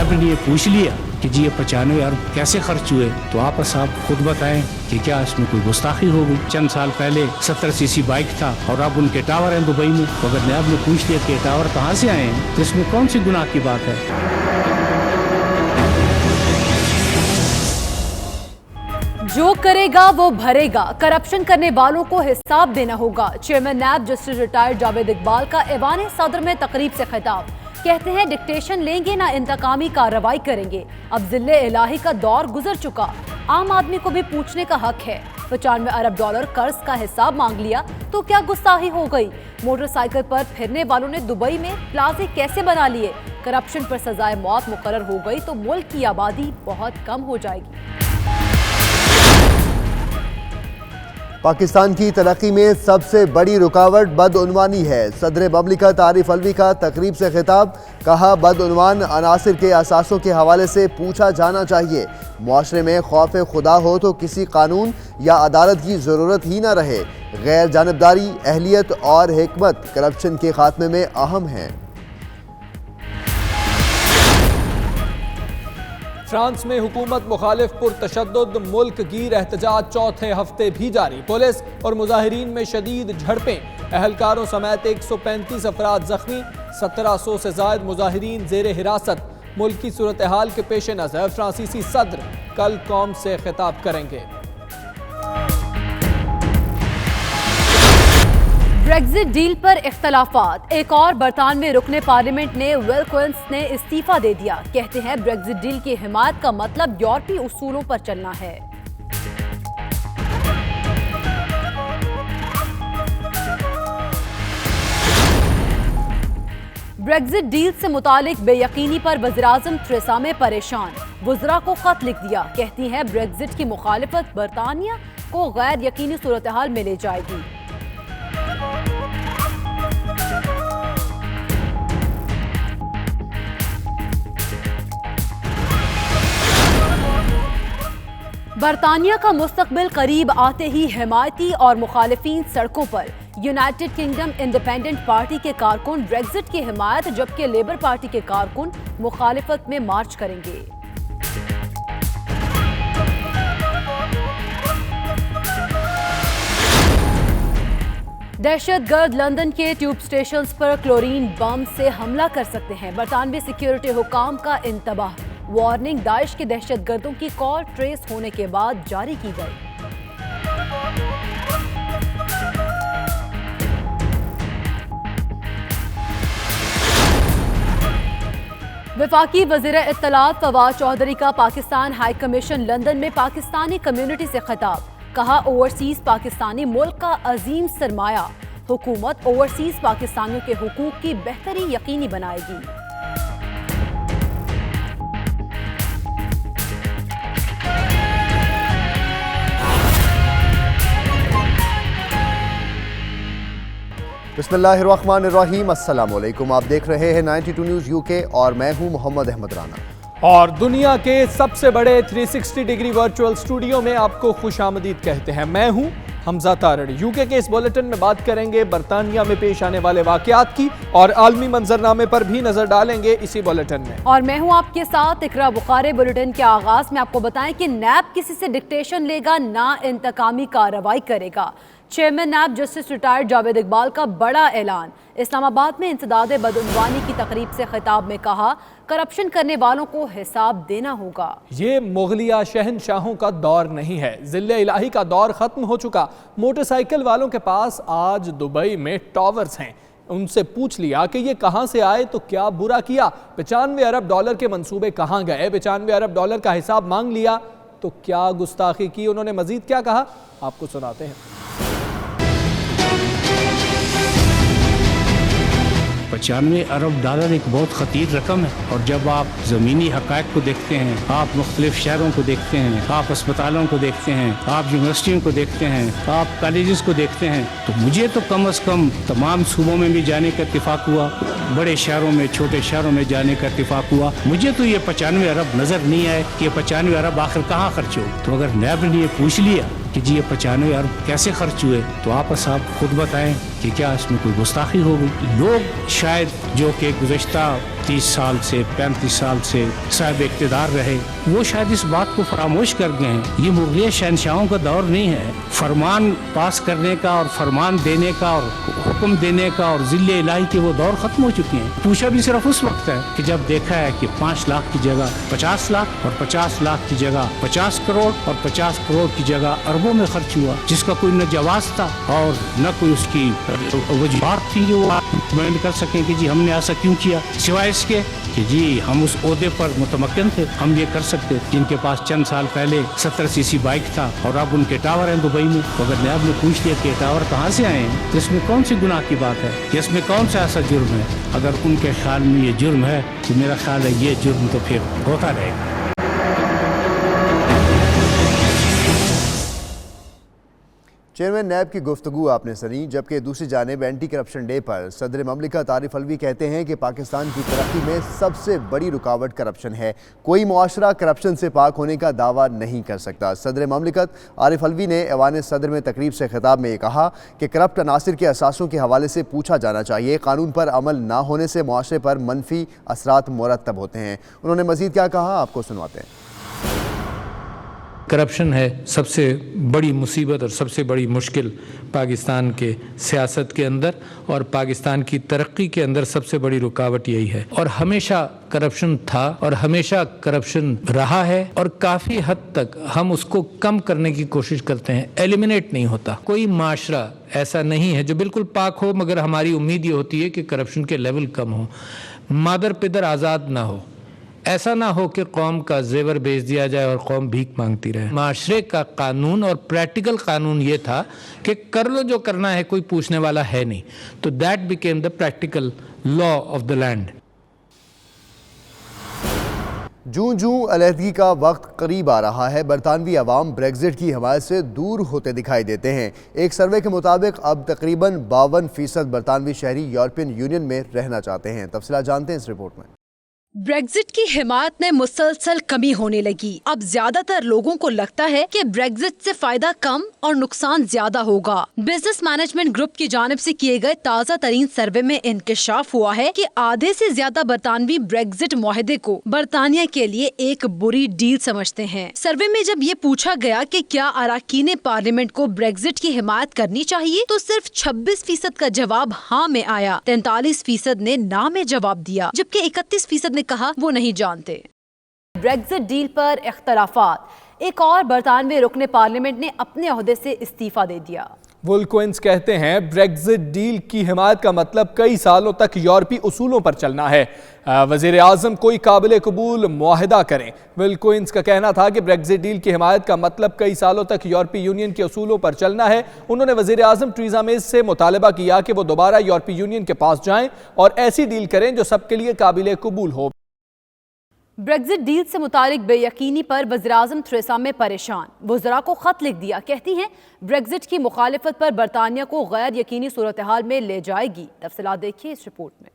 नैब ने ये पूछ लिया कि जी ये 95 अरब कैसे खर्च हुए, तो आप साहब खुद बताएं कि क्या इसमें कोई गुस्ताखी हो गई। चंद साल पहले 70 सीसी बाइक था और अब उनके टावर हैं दुबई में, तो अगर नैब ने पूछ लिया कि टावर कहाँ से आए हैं तो इसमें कौन सी गुनाह की बात है। जो करेगा वो भरेगा, करप्शन करने वालों को हिसाब देना होगा। Chairman NAB justice retired Javed Iqbal का ऐवान सदर में तकरीब से खिताब। कहते हैं डिक्टेशन लेंगे ना इंतकामी कार्रवाई करेंगे। अब जिले इलाही का दौर गुजर चुका, आम आदमी को भी पूछने का हक है। 95 अरब डॉलर कर्ज का हिसाब मांग लिया तो क्या गुस्ताखी हो गई। मोटरसाइकिल पर फिरने वालों ने दुबई में प्लाजे कैसे बना लिए। करप्शन पर सजाए मौत मुकर्रर हो गई तो मुल्क की आबादी बहुत कम हो जाएगी। पाकिस्तान की तरक्की में सबसे बड़ी रुकावट बदउनवानी है। सदर ममलिकत आरिफ अलवी का तकरीब से खिताब। कहा बदउनवान अनासिर के असासों के हवाले से पूछा जाना चाहिए। मुआशरे में खौफ खुदा हो तो किसी कानून या अदालत की ज़रूरत ही ना रहे। गैर जानबदारी, अहलियत और हिकमत करप्शन के खात्मे में अहम हैं। फ्रांस में हुकूमत मुखालिफ पुरतशद्दुद मुल्क गिर एहतजाज चौथे हफ्ते भी जारी। पुलिस और मुजाहिरीन में शदीद झड़पें। अहलकारों समेत 135 अफराद जख्मी, 1700 से जायद मुजाहिरीन जेर हिरासत। मुल्क की सूरत हाल के पेश नज़र फ्रांसीसी सदर कल कौम से खिताब करेंगे। ब्रेक्जिट डील पर इख्तलाफात। एक और बरतानवी रुकने पार्लियामेंट ने विल क्विंस ने इस्तीफा दे दिया। कहते हैं ब्रेक्जिट डील की हिमायत का मतलब यूरोपीय उसूलों पर चलना है। ब्रेक्जिट डील से मुतालिक बेयकीनी पर वज़ीर-ए-आज़म थेरेसा मे परेशान। वुज़रा को खत लिख दिया। कहती हैं ब्रेक्जिट की मुखालिफत बरतानिया को गैर यकीनी सूरत हाल में ले जाएगी। बरतानिया का मुस्तकबिल करीब आते ही हिमायती और मुखालिफिन सड़कों पर। यूनाइटेड किंगडम इंडिपेंडेंट पार्टी के कारकुन ब्रेक्जिट की हिमायत, जबकि लेबर पार्टी के कारकुन मुखालिफत में मार्च करेंगे। दहशतगर्द लंदन के ट्यूब स्टेशंस पर क्लोरीन बम से हमला कर सकते हैं। बरतानवी सिक्योरिटी हुकाम का इंतबाह। वार्निंग दाइश के दहशतगर्दों की कॉल ट्रेस होने के बाद जारी की गई। वफाकी वज़ीर इत्तलात फवाद चौधरी का पाकिस्तान हाई कमीशन लंदन में पाकिस्तानी कम्युनिटी से खिताब। कहा ओवरसीज पाकिस्तानी मुल्क का अजीम सरमाया। हुकूमत ओवरसीज पाकिस्तानियों के हुकूक की बेहतरी यकीनी बनाएगी। बिस्मिल्लाहिर्रहमानिर्रहीम। अस्सलाम वालेकुम। आप देख रहे हैं 92 न्यूज़ यूके और मैं हूं मोहम्मद अहमद राना। और दुनिया के सबसे बड़े 360 डिग्री वर्चुअल स्टूडियो में आपको खुशामदीद कहते हैं। मैं हूं हमजा तारड़। यूके के इस बुलेटिन में बात करेंगे बरतानिया में पेश आने वाले वाकयात की और आलमी मंजरनामे पर भी नजर डालेंगे इसी बुलेटिन में। और मैं हूं आपके साथ इकरा बुखारी। बुलेटिन के आगाज में आपको बताएं कि नैब किसी से डिक्टेशन लेगा ना इंतकामी कार्रवाई करेगा। Chairman NAB justice retired Javed Iqbal का बड़ा ऐलान। इस्लामाबाद में इंसदाद बदउनवानी की तकरीब से खिताब में कहा करप्शन करने वालों को हिसाब देना होगा। ये मुगलिया शहनशाहों का दौर नहीं है, जिले इलाही का दौर खत्म हो चुका। मोटरसाइकिल वालों के पास आज दुबई में टावर्स हैं। उनसे पूछ लिया कि ये कहां से आए तो क्या बुरा किया। 95 अरब डॉलर के मंसूबे कहां गए। 95 अरब डॉलर का हिसाब मांग लिया तो क्या गुस्ताखी की। उन्होंने मजीद क्या कहा आपको सुनाते हैं। 95 अरब डॉलर एक बहुत ख़तीर रकम है, और जब आप ज़मीनी हक़ाइक़ को देखते हैं, आप मुख्तलिफ शहरों को देखते हैं, आप अस्पतालों को देखते हैं, आप यूनिवर्सिटियों को देखते हैं, आप कॉलेजेस को देखते हैं, तो मुझे तो कम अज़ कम तमाम सूबों में भी जाने का इत्तेफाक हुआ, बड़े शहरों में छोटे शहरों में जाने का इत्तेफाक हुआ। मुझे तो ये 95 अरब नज़र नहीं आए कि ये 95 अरब आखिर कहाँ खर्च हो। तो अगर नैब ने ये पूछ लिया कि जी ये 95 अरब कैसे खर्च हुए, तो आप साहब खुद बताएं कि क्या इसमें कोई गुस्ताखी हो गई। लोग शायद जो कि गुज़श्ता 30 साल से 35 साल से साहिब इक़्तिदार रहे, वो शायद इस बात को फरामोश कर गए हैं। ये मुग़लिया शहनशाहों का दौर नहीं है। फरमान पास करने का और फरमान देने का और हुक्म देने का और ज़िल्ले इलाही के वो दौर ख़त्म हो चुके हैं। पूछा भी सिर्फ उस वक्त है कि जब देखा है कि 5 लाख की जगह 50 लाख और 50 लाख की जगह 50 करोड़ और 50 करोड़ की जगह अरबों में खर्च हुआ, जिसका कोई न जवाब था और न कोई उसकी वजूहत थी जो वो बयान कर सकें कि जी हमने ऐसा क्यों किया, सिवाय इसके कि जी हम उस ओहदे पर मुतमक्किन थे, हम ये कर सकते। जिनके पास चंद साल पहले 70 सीसी बाइक था और अब उनके टावर हैं दुबई में, तो अगर नैब ने पूछ लिया कि टावर कहाँ से आए हैं तो इसमें कौन सी गुनाह की बात है, इसमें कौन सा ऐसा जुर्म है। अगर उनके ख्याल में ये जुर्म है तो मेरा ख्याल है ये जुर्म तो फिर होता रहेगा। चेयरमैन नैब की गुफ्तगू आपने सुनी, जबकि दूसरी जानिब एंटी करप्शन डे पर सदर ममलिकत आरिफ अलवी कहते हैं कि पाकिस्तान की तरक्की में सबसे बड़ी रुकावट करप्शन है। कोई मुआशरा करप्शन से पाक होने का दावा नहीं कर सकता। सदर ममलिकत आरिफ अलवी ने ऐवान सदर में तकरीब से खिताब में कहा कि करप्ट अनासिर के असासों के हवाले से पूछा जाना चाहिए। कानून पर अमल ना होने से मुआशरे पर मनफी असरात मुरतब होते हैं। उन्होंने मज़ीद क्या कहा, आपको सुनवाते हैं। करप्शन है सबसे बड़ी मुसीबत और सबसे बड़ी मुश्किल पाकिस्तान के सियासत के अंदर और पाकिस्तान की तरक्की के अंदर सबसे बड़ी रुकावट यही है। और हमेशा करप्शन था और हमेशा करप्शन रहा है और काफ़ी हद तक हम उसको कम करने की कोशिश करते हैं, एलिमिनेट नहीं होता। कोई माशरा ऐसा नहीं है जो बिल्कुल पाक हो, मगर हमारी उम्मीद ये होती है कि करप्शन के लेवल कम हो, मादर पिदर आज़ाद ना हो। ऐसा ना हो कि कौम का जेवर बेच दिया जाए और कौम भीख मांगती रहे। माशरे का कानून और प्रैक्टिकल कानून ये था कि कर लो जो करना है, कोई पूछने वाला है नहीं। तो that became the practical law of the land. जूं जूं अलहदगी का वक्त करीब आ रहा है, बरतानवी अवाम ब्रेग्जिट की हमायत से दूर होते दिखाई देते हैं। एक सर्वे के मुताबिक अब तकरीबन 52% बरतानवी शहरी यूरोपियन यूनियन में रहना चाहते हैं। तफसीलात जानते हैं इस रिपोर्ट में। ब्रेग्जिट की हिमायत में मुसलसल कमी होने लगी। अब ज्यादातर लोगों को लगता है कि ब्रेग्जिट से फायदा कम और नुकसान ज्यादा होगा। बिजनेस मैनेजमेंट ग्रुप की जानिब से किए गए ताज़ा तरीन सर्वे में इंकशाफ हुआ है कि आधे से ज्यादा बरतानवी ब्रेग्जिट मुआहदे को बरतानिया के लिए एक बुरी डील समझते हैं। सर्वे में जब ये पूछा गया कि क्या अरकान पार्लियामेंट को ब्रेग्जिट की हिमायत करनी चाहिए, तो सिर्फ 26% का जवाब हाँ में आया, 43% ने ना में जवाब दिया, जबकि 31% ने कहा वो नहीं जानते। ब्रेग्जिट डील पर इख्तलाफात, एक और बरतानवी रुकने पार्लियामेंट ने अपने ओहदे से इस्तीफा दे दिया। वुलकोइंस कहते हैं ब्रेग्जिट डील की हिमायत का मतलब कई सालों तक यूरोपीय उसूलों पर चलना है। वज़ीर आज़म कोई काबिल कबूल मुआहदा करें। विलकोइंस का कहना था कि ब्रेग्जिट डील की हिमायत का मतलब कई सालों तक यूरोपीय यूनियन के उसूलों पर चलना है। उन्होंने वज़ीर आज़म टेरेसा मे से मुतालबा किया कि वो दोबारा यूरोपीय यूनियन के पास जाएं और ऐसी डील करें जो सबके लिए काबिल कबूल हो। ब्रेग्जिट डील से मुतालिक बेयकीनी पर वज़ीर-ए-आज़म टेरेसा मे परेशान, वज़रा को खत लिख दिया। कहती हैं ब्रेग्जिट की मुखालिफत पर बरतानिया को गैर यकीनी सूरत हाल में ले जाएगी। तफसीलात देखिए इस रिपोर्ट में।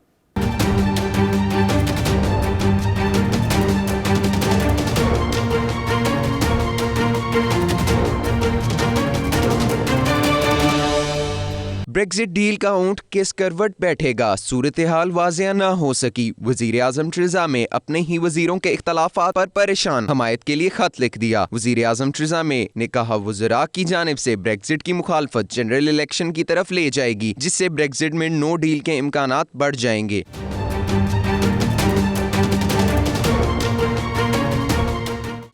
ब्रेग्जिट डील का ऊंट किस करवट बैठेगा, सूरत हाल वाज़ेह न हो सकी। वज़ीर आज़म टेरेसा मे अपने ही वज़ीरों के इख्तलाफात पर परेशान, हमायत के लिए खत लिख दिया। वज़ीर आज़म टेरेसा मे ने कहा वज़रा की जानिब से ब्रेग्जिट की मुखालफत जनरल इलेक्शन की तरफ ले जाएगी, जिससे ब्रेग्जिट में नो डील के इम्कानात बढ़ जाएंगे।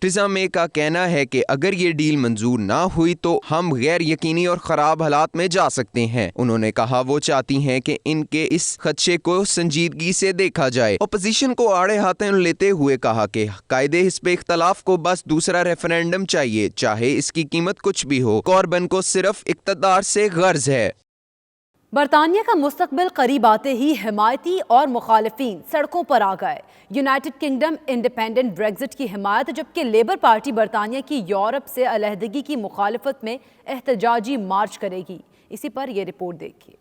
टेरेसा मे का कहना है कि अगर ये डील मंजूर ना हुई तो हम गैर यकीनी और ख़राब हालात में जा सकते हैं। उन्होंने कहा वो चाहती हैं कि इनके इस खदशे को संजीदगी से देखा जाए। अपोजिशन को आड़े हाथों लेते हुए कहा कि कायदे हिस्ब इख्तलाफ को बस दूसरा रेफरेंडम चाहिए, चाहे इसकी कीमत कुछ भी हो। कॉर्बन को सिर्फ इक़्तिदार से गर्ज है। बरतानिया का मुस्तकबिल करीब आते ही हिमायती और मुखालिफिन सड़कों पर आ गए। यूनाइटेड किंगडम इंडिपेंडेंट ब्रेग्जिट की हिमायत, जबकि लेबर पार्टी बरतानिया की यूरोप से अलहदगी की मुखालिफत में एहतजाजी मार्च करेगी। इसी पर यह रिपोर्ट देखिए।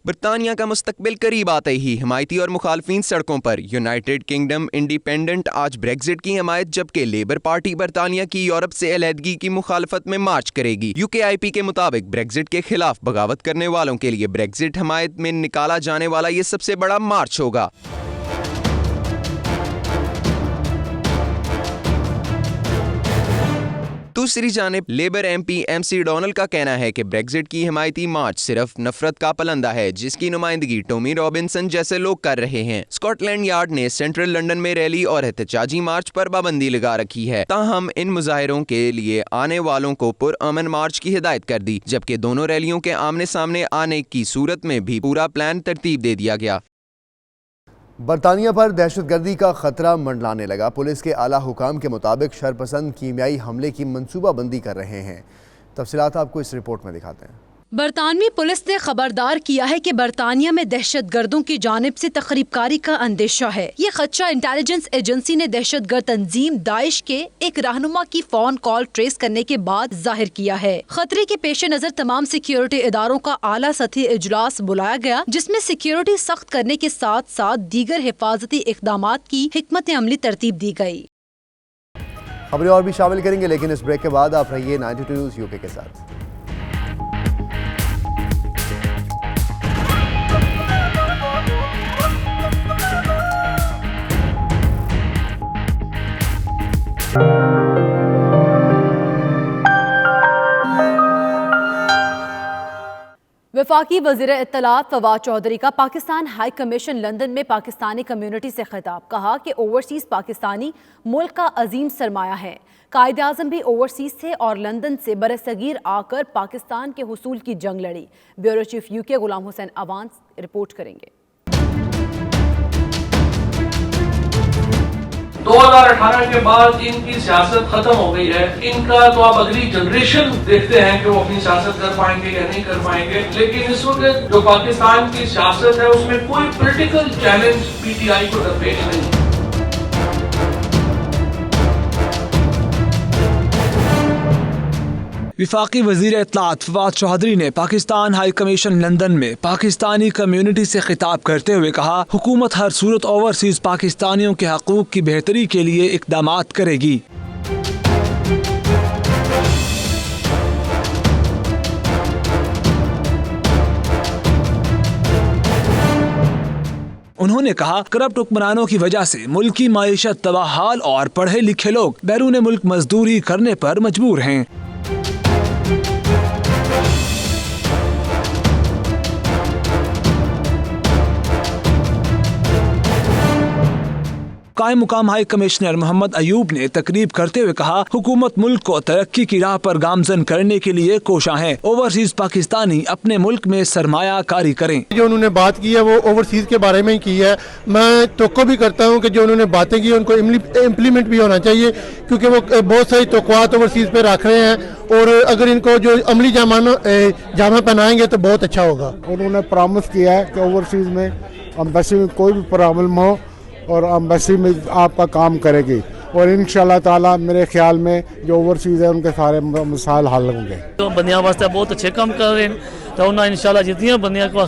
برطانیہ کا مستقبل قریب آتے ہی حمایتی اور مخالفین سڑکوں پر۔ یونائیٹڈ کنگڈم انڈیپینڈنٹ آج بریگزٹ کی حمایت، جبکہ لیبر پارٹی برطانیہ کی یورپ سے علیحدگی کی مخالفت میں مارچ کرے گی۔ UKIP کے مطابق بریگزٹ کے خلاف بغاوت کرنے والوں کے لیے بریگزٹ حمایت میں نکالا جانے والا یہ سب سے بڑا مارچ ہوگا۔ دوسری جانب لیبر MP MC ڈونلڈ کا کہنا ہے کہ بریگزٹ کی حمایتی مارچ صرف نفرت کا پلندہ ہے، جس کی نمائندگی ٹومی رابنسن جیسے لوگ کر رہے ہیں۔ اسکاٹ لینڈ یارڈ نے سینٹرل لنڈن میں ریلی اور احتجاجی مارچ پر پابندی لگا رکھی ہے، تاہم ان مظاہروں کے لیے آنے والوں کو پرامن مارچ کی ہدایت کر دی، جبکہ دونوں ریلیوں کے آمنے سامنے آنے کی صورت میں بھی پورا پلان ترتیب دے دیا گیا۔ برطانیہ پر دہشت گردی کا خطرہ منڈلانے لگا۔ پولیس کے اعلیٰ حکام کے مطابق شرپسند کیمیائی حملے کی منصوبہ بندی کر رہے ہیں۔ تفصیلات آپ کو اس رپورٹ میں دکھاتے ہیں۔ برطانوی پولیس نے خبردار کیا ہے کہ برطانیہ میں دہشت گردوں کی جانب سے تخریب کاری کا اندیشہ ہے۔ یہ خدشہ انٹیلیجنس ایجنسی نے دہشت گرد تنظیم داعش کے ایک رہنما کی فون کال ٹریس کرنے کے بعد ظاہر کیا ہے۔ خطرے کے پیش نظر تمام سیکیورٹی اداروں کا اعلیٰ سطحی اجلاس بلایا گیا، جس میں سیکیورٹی سخت کرنے کے ساتھ ساتھ دیگر حفاظتی اقدامات کی حکمت عملی ترتیب دی گئی۔ خبریں اور بھی شامل کریں گے، لیکن اس بریک کے بعد آپ رہیے 92 نیوز UK کے ساتھ۔ وفاقی وزیر اطلاعات فواد چودھری کا پاکستان ہائی کمیشن لندن میں پاکستانی کمیونٹی سے خطاب، کہا کہ اوورسیز پاکستانی ملک کا عظیم سرمایہ ہے۔ قائد اعظم بھی اوورسیز تھے اور لندن سے برصغیر آ کر پاکستان کے حصول کی جنگ لڑی۔ بیورو چیف UK غلام حسین اوان رپورٹ کریں گے۔ 2018 کے بعد ان کی سیاست ختم ہو گئی ہے۔ ان کا تو آپ اگلی جنریشن دیکھتے ہیں کہ وہ اپنی سیاست کر پائیں گے یا نہیں کر پائیں گے، لیکن اس وقت جو پاکستان کی سیاست ہے اس میں کوئی پولیٹیکل چیلنج PTI کو درپیش نہیں۔ وفاقی وزیر اطلاعات فواد چودھری نے پاکستان ہائی کمیشن لندن میں پاکستانی کمیونٹی سے خطاب کرتے ہوئے کہا، حکومت ہر صورت اوورسیز پاکستانیوں کے حقوق کی بہتری کے لیے اقدامات کرے گی۔ انہوں نے کہا، کرپٹ حکمرانوں کی وجہ سے ملکی معیشت تباہ حال اور پڑھے لکھے لوگ بیرون ملک مزدوری کرنے پر مجبور ہیں۔ قائم مقام ہائی کمشنر محمد ایوب نے تقریب کرتے ہوئے کہا، حکومت ملک کو ترقی کی راہ پر گامزن کرنے کے لیے کوشاں ہے۔ اوورسیز پاکستانی اپنے ملک میں سرمایہ کاری کریں۔ جو انہوں نے بات کی ہے وہ اوورسیز کے بارے میں ہی کی ہے۔ میں توقع بھی کرتا ہوں کہ جو انہوں نے باتیں کی ان کو امپلیمنٹ بھی ہونا چاہیے، کیونکہ وہ بہت ساری توقعات اوورسیز پہ رکھ رہے ہیں، اور اگر ان کو جو عملی جامہ پہنائیں گے تو بہت اچھا ہوگا۔ انہوں نے پرامس کیا ہے کہ اوورسیز میں امبیسی میں کوئی بھی پرابلم ہو اور امبیسی میں آپ کا کام کرے گی، اور انشاءاللہ تعالی میرے خیال میں جو اوورسیز ہے ان کے سارے مسائل حل ہوں گے۔ تو بندیاں واسطے بہت اچھے کام کر رہے ہیں، تو انہیں انشاءاللہ جتنی بندیاں کو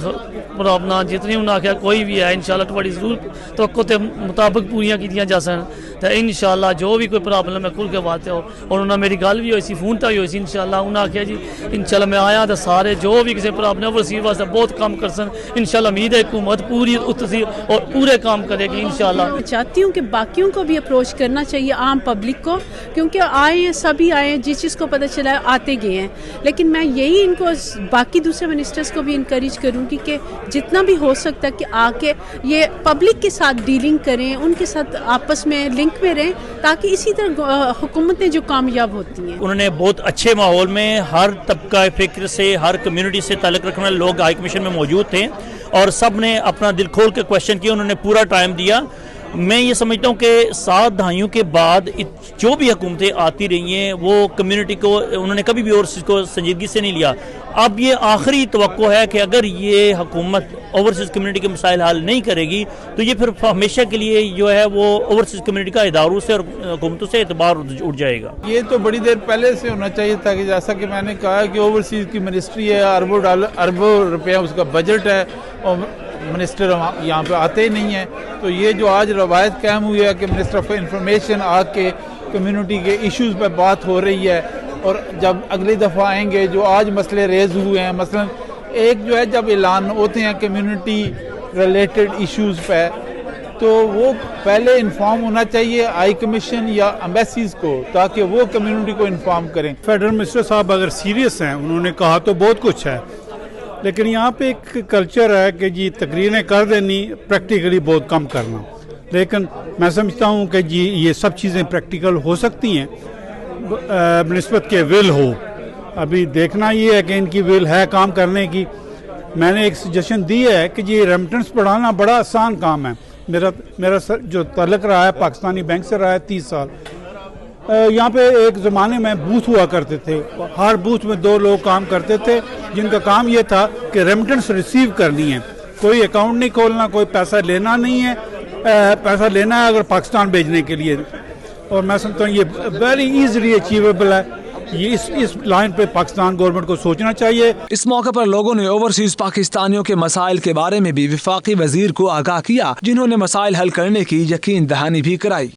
اپنا جتنی انہیں آخیا کوئی بھی ہے انشاءاللہ تھوڑی ضرور توقع کے مطابق پوریاں کیتیاں جا سن، تو انشاءاللہ جو بھی کوئی پرابلم ہے کھل کے بات ہے۔ اور انہوں نے میری گل بھی ہوئی سی، فون تے ہوئی سی، انشاءاللہ انہیں آخیا جی انشاءاللہ میں آیا تو سارے جو بھی کسی پرابلم اوورسیز واسطے بہت کام کر سن، انشاءاللہ امید ہے حکومت پوری اتسی اور پورے کام کرے گی انشاءاللہ۔ میں چاہتی ہوں کہ باقیوں کو بھی اپروچ کرنا چاہیے، عام پبلک کو، کیونکہ آئے ہیں سبھی آئے ہیں، جس چیز کو پتہ چلا ہے آتے گئے ہیں، لیکن میں یہی ان کو باقی دوسرے منسٹرز کو بھی انکریج کروں گی کہ جتنا بھی ہو سکتا ہے کہ آ کے یہ پبلک کے ساتھ ڈیلنگ کریں، ان کے ساتھ آپس میں لنک میں رہیں، تاکہ اسی طرح حکومتیں جو کامیاب ہوتی ہیں۔ انہوں نے بہت اچھے ماحول میں ہر طبقہ فکر سے، ہر کمیونٹی سے تعلق رکھنے والے لوگ ہائی کمیشن میں موجود تھے، اور سب نے اپنا دل کھول کے کویشچن کیا، انہوں نے پورا ٹائم دیا، میں یہ سمجھتا ہوں کہ 7 دہائیوں کے بعد جو بھی حکومتیں آتی رہی ہیں وہ کمیونٹی کو انہوں نے کبھی بھی اوورسیز کو سنجیدگی سے نہیں لیا. اب یہ آخری توقع ہے کہ اگر یہ حکومت اوورسیز کمیونٹی کے مسائل حل نہیں کرے گی تو یہ پھر ہمیشہ کے لیے جو ہے وہ اوورسیز کمیونٹی کا اداروں سے اور حکومتوں سے اعتبار اٹھ جائے گا. یہ تو بڑی دیر پہلے سے ہونا چاہیے تھا کہ جیسا کہ میں نے کہا کہ اوورسیز کی منسٹری ہے, اربوں روپیہ اس کا بجٹ ہے اور منسٹر یہاں پہ آتے ہی نہیں ہیں. تو یہ جو آج روایت قائم ہوئی ہے کہ منسٹر آف انفارمیشن آ کے کمیونٹی کے ایشوز پہ بات ہو رہی ہے, اور جب اگلی دفعہ آئیں گے جو آج مسئلے ریز ہوئے ہیں, مثلا ایک جو ہے جب اعلان ہوتے ہیں کمیونٹی ریلیٹڈ ایشوز پہ تو وہ پہلے انفارم ہونا چاہیے ہائی کمیشن یا ایمبیسیز کو, تاکہ وہ کمیونٹی کو انفارم کریں. فیڈرل منسٹر صاحب اگر سیریس ہیں, انہوں نے کہا تو بہت کچھ ہے, لیکن یہاں پہ ایک کلچر ہے کہ جی تقریریں کر دینی, پریکٹیکلی بہت کم کرنا. لیکن میں سمجھتا ہوں کہ جی یہ سب چیزیں پریکٹیکل ہو سکتی ہیں بنسبت کے ول ہو. ابھی دیکھنا یہ ہے کہ ان کی ول ہے کام کرنے کی. میں نے ایک سجیشن دی ہے کہ جی ریمیٹنس پڑھانا بڑا آسان کام ہے. میرا جو تعلق رہا ہے پاکستانی بینک سے رہا ہے 30 سال. یہاں پہ ایک زمانے میں بوتھ ہوا کرتے تھے, ہر بوتھ میں 2 لوگ کام کرتے تھے جن کا کام یہ تھا کہ ریمیٹنس ریسیو کرنی ہے, کوئی اکاؤنٹ نہیں کھولنا, کوئی پیسہ لینا نہیں ہے. پیسہ لینا ہے اگر پاکستان بھیجنے کے لیے, اور میں سمجھتا ہوں یہ ویری ایزیلی اچیویبل ہے. یہ اس لائن پہ پاکستان گورنمنٹ کو سوچنا چاہیے. اس موقع پر لوگوں نے اوورسیز پاکستانیوں کے مسائل کے بارے میں بھی وفاقی وزیر کو آگاہ کیا, جنہوں نے مسائل حل کرنے کی یقین دہانی بھی کرائی.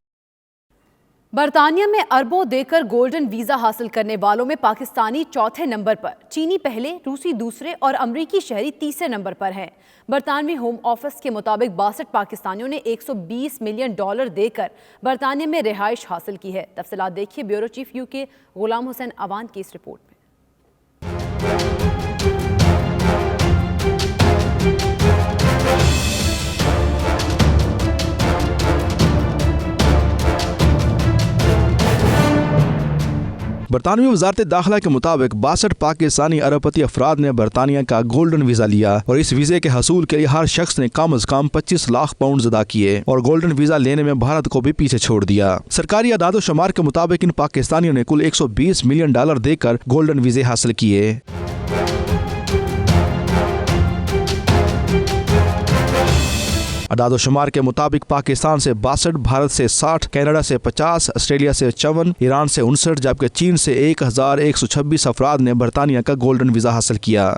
برطانیہ میں اربوں دے کر گولڈن ویزا حاصل کرنے والوں میں پاکستانی 4تھے نمبر پر, چینی پہلے, روسی دوسرے اور امریکی شہری تیسرے نمبر پر ہیں. برطانوی ہوم آفس کے مطابق 62 پاکستانیوں نے $120 ملین دے کر برطانیہ میں رہائش حاصل کی ہے. تفصیلات دیکھیے بیورو چیف UK غلام حسین اوان کی اس رپورٹ میں. برطانوی وزارت داخلہ کے مطابق 62 پاکستانی ارب پتی افراد نے برطانیہ کا گولڈن ویزا لیا, اور اس ویزے کے حصول کے لیے ہر شخص نے کم از کم 25 لاکھ پاؤنڈز ادا کیے, اور گولڈن ویزا لینے میں بھارت کو بھی پیچھے چھوڑ دیا. سرکاری اعداد و شمار کے مطابق ان پاکستانیوں نے کل $120 ملین دے کر گولڈن ویزے حاصل کیے. اعداد و شمار کے مطابق پاکستان سے 62, بھارت سے 60, کینیڈا سے 50, آسٹریلیا سے 54, ایران سے 59, جبکہ چین سے 1126 افراد نے برطانیہ کا گولڈن ویزا حاصل کیا.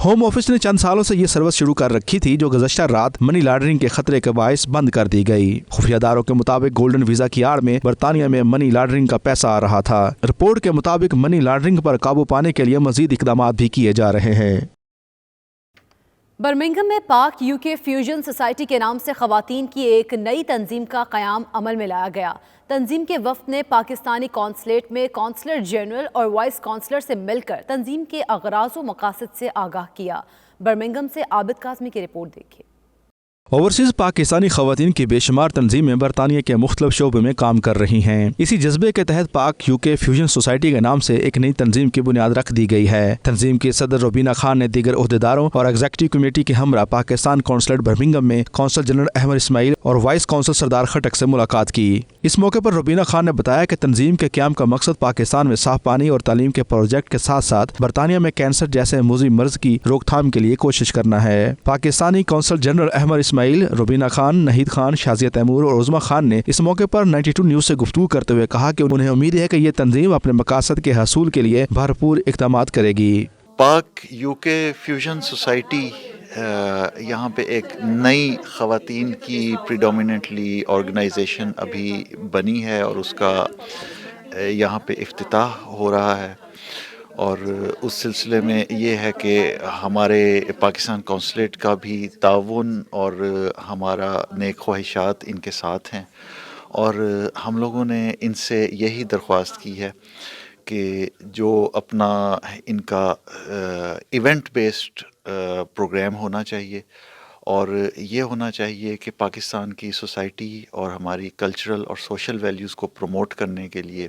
ہوم آفس نے چند سالوں سے یہ سروس شروع کر رکھی تھی, جو گزشتہ رات منی لانڈرنگ کے خطرے کے باعث بند کر دی گئی. خفیہ اداروں کے مطابق گولڈن ویزا کی آڑ میں برطانیہ میں منی لانڈرنگ کا پیسہ آ رہا تھا. رپورٹ کے مطابق منی لانڈرنگ پر قابو پانے کے لیے مزید اقدامات بھی کیے جا رہے ہیں. برمنگھم میں پاک UK فیوژن سوسائٹی کے نام سے خواتین کی ایک نئی تنظیم کا قیام عمل میں لایا گیا. تنظیم کے وفد نے پاکستانی قونصلیٹ میں قونصلر جنرل اور وائس قونصلر سے مل کر تنظیم کے اغراض و مقاصد سے آگاہ کیا. برمنگھم سے عابد کاظمی کی رپورٹ دیکھیے. اوورسیز پاکستانی خواتین کی بے شمار تنظیمیں برطانیہ کے مختلف شعبوں میں کام کر رہی ہیں. اسی جذبے کے تحت پاک UK فیوژن سوسائٹی کے نام سے ایک نئی تنظیم کی بنیاد رکھ دی گئی ہے. تنظیم کی صدر روبینہ خان نے دیگر عہدیداروں اور ایگزیکٹو کمیٹی کے ہمراہ پاکستان قونصلیٹ برمنگھم میں قونصل جنرل احمد اسماعیل اور وائس قونصل سردار خٹک سے ملاقات کی. اس موقع پر روبینہ خان نے بتایا کہ تنظیم کے قیام کا مقصد پاکستان میں صاف پانی اور تعلیم کے پروجیکٹ کے ساتھ ساتھ برطانیہ میں کینسر جیسے موذی مرض کی روک تھام کے لیے کوشش کرنا ہے. پاکستانی قونصل جنرل احمد اسماعیل, روبینہ خان, نہید خان, شازیہ تیمور اور عظما خان نے اس موقع پر 92 نیوز سے گفتگو کرتے ہوئے کہا کہ انہیں امید ہے کہ یہ تنظیم اپنے مقاصد کے حصول کے لیے بھرپور اقدامات کرے گی. پاک UK فیوژن سوسائٹی یہاں پہ ایک نئی خواتین کی پریڈومیننٹلی آرگنائزیشن ابھی بنی ہے, اور اس کا یہاں پہ افتتاح ہو رہا ہے. اور اس سلسلے میں یہ ہے کہ ہمارے پاکستان قونصلیٹ کا بھی تعاون اور ہمارا نیک خواہشات ان کے ساتھ ہیں, اور ہم لوگوں نے ان سے یہی درخواست کی ہے کہ جو اپنا ان کا ایونٹ بیسڈ پروگرام ہونا چاہیے, اور یہ ہونا چاہیے کہ پاکستان کی سوسائٹی اور ہماری کلچرل اور سوشل ویلیوز کو پروموٹ کرنے کے لیے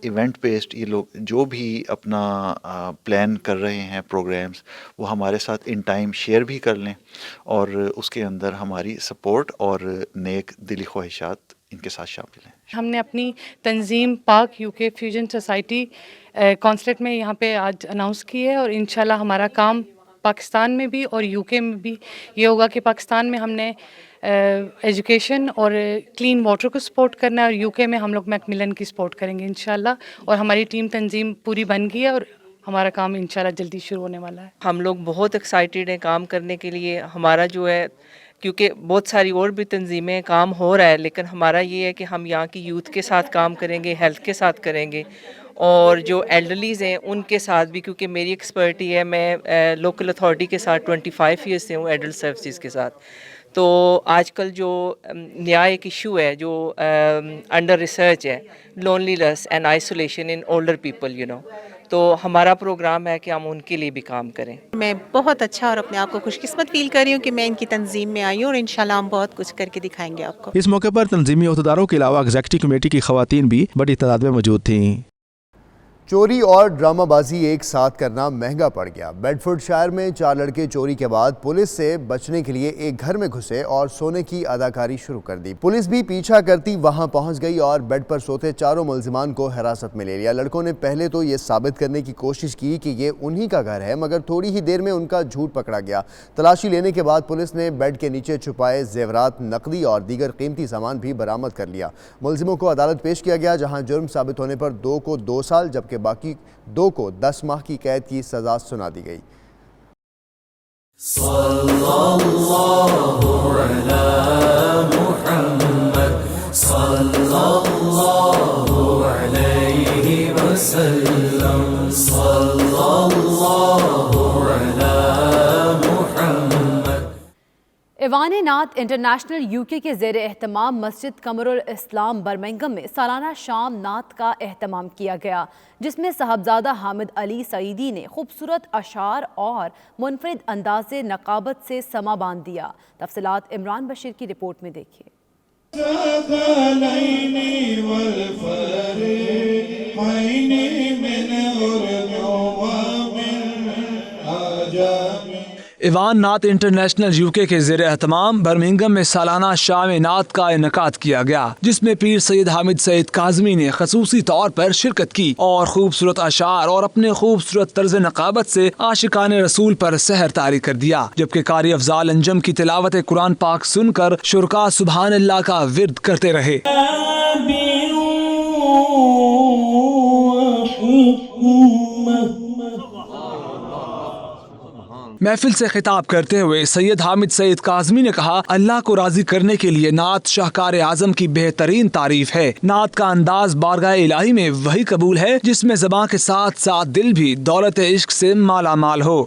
ایونٹ بیسڈ یہ لوگ جو بھی اپنا پلان کر رہے ہیں پروگرامز وہ ہمارے ساتھ ان ٹائم شیئر بھی کر لیں اور اس کے اندر ہماری سپورٹ اور نیک دلی خواہشات ان کے ساتھ شامل ہیں. ہم نے اپنی تنظیم پاک یو کے فیوژن سوسائٹی کانسلیٹ میں یہاں پہ آج اناؤنس کی ہے اور انشاءاللہ ہمارا کام پاکستان میں بھی اور یو کے میں بھی یہ ہوگا کہ پاکستان میں ہم نے ایجوکیشن اور کلین واٹر کو سپورٹ کرنا ہے اور یو کے میں ہم لوگ میکملن کی سپورٹ کریں گے انشاءاللہ. اور ہماری ٹیم تنظیم پوری بن گئی ہے اور ہمارا کام انشاءاللہ جلدی شروع ہونے والا ہے. ہم لوگ بہت ایکسائٹیڈ ہیں کام کرنے کے لیے. ہمارا جو ہے کیونکہ بہت ساری اور بھی تنظیمیں کام ہو رہا ہے لیکن ہمارا یہ ہے کہ ہم یہاں کی یوتھ کے ساتھ کام کریں گے, ہیلتھ کے ساتھ کریں گے اور جو ایلڈرلیز ہیں ان کے ساتھ بھی, کیونکہ میری ایکسپرٹی ہے, میں لوکل اتھارٹی کے ساتھ 25 ایئرس سے ہوں ایڈلٹ سروسز کے ساتھ. تو آج کل جو نیا ایک ایشو ہے جو انڈر ریسرچ ہے, loneliness and isolation in older people تو ہمارا پروگرام ہے کہ ہم ان کے لیے بھی کام کریں. میں بہت اچھا اور اپنے آپ کو خوش قسمت فیل کر رہی ہوں کہ میں ان کی تنظیم میں آئی ہوں اور انشاءاللہ ہم بہت کچھ کر کے دکھائیں گے آپ کو. اس موقع پر تنظیمی عہدیداروں کے علاوہ ایگزیکٹو کمیٹی کی خواتین بھی بڑی تعداد میں موجود تھیں. چوری اور ڈرامہ بازی ایک ساتھ کرنا مہنگا پڑ گیا. بیڈ فورڈ شائر میں 4 لڑکے چوری کے بعد پولیس سے بچنے کے لیے ایک گھر میں گھسے اور سونے کی اداکاری شروع کر دی. پولیس بھی پیچھا کرتی وہاں پہنچ گئی اور بیڈ پر سوتے چاروں ملزمان کو حراست میں لے لیا. لڑکوں نے پہلے تو یہ ثابت کرنے کی کوشش کی کہ یہ انہی کا گھر ہے مگر تھوڑی ہی دیر میں ان کا جھوٹ پکڑا گیا. تلاشی لینے کے بعد پولیس نے بیڈ کے نیچے چھپائے زیورات, نقدی اور دیگر قیمتی سامان بھی برآمد کر لیا. ملزموں کو عدالت پیش کیا گیا جہاں جرم ثابت ہونے پر 2 کو 2 سال جبکہ باقی 2 کو 10 ماہ کی قید کی سزا سنا دی گئی. صلی اللہ علی محمد صلی اللہ علیہ وسلم صلی اللہ علی محمد. ایوان نعت انٹرنیشنل یو کے زیر اہتمام مسجد قمر الاسلام برمنگھم میں سالانہ شام نعت کا اہتمام کیا گیا جس میں صاحبزادہ حامد علی سعیدی نے خوبصورت اشعار اور منفرد انداز نقابت سے سما باندھ دیا. تفصیلات عمران بشیر کی رپورٹ میں دیکھیے. ایوان نعت انٹرنیشنل یو کے زیر اہتمام برمنگھم میں سالانہ شام نعت کا انعقاد کیا گیا جس میں پیر سید حامد سعید کاظمی نے خصوصی طور پر شرکت کی اور خوبصورت اشعار اور اپنے خوبصورت طرز نقابت سے عاشقان رسول پر سحر طاری کر دیا. جبکہ قاری افضال انجم کی تلاوت قرآن پاک سن کر شرکا سبحان اللہ کا ورد کرتے رہے. محفل سے خطاب کرتے ہوئے سید حامد سعید کاظمی نے کہا, اللہ کو راضی کرنے کے لیے نعت شاہکار اعظم کی بہترین تعریف ہے. نعت کا انداز بارگاہ الہی میں وہی قبول ہے جس میں زبان کے ساتھ ساتھ دل بھی دولت عشق سے مالا مال ہو.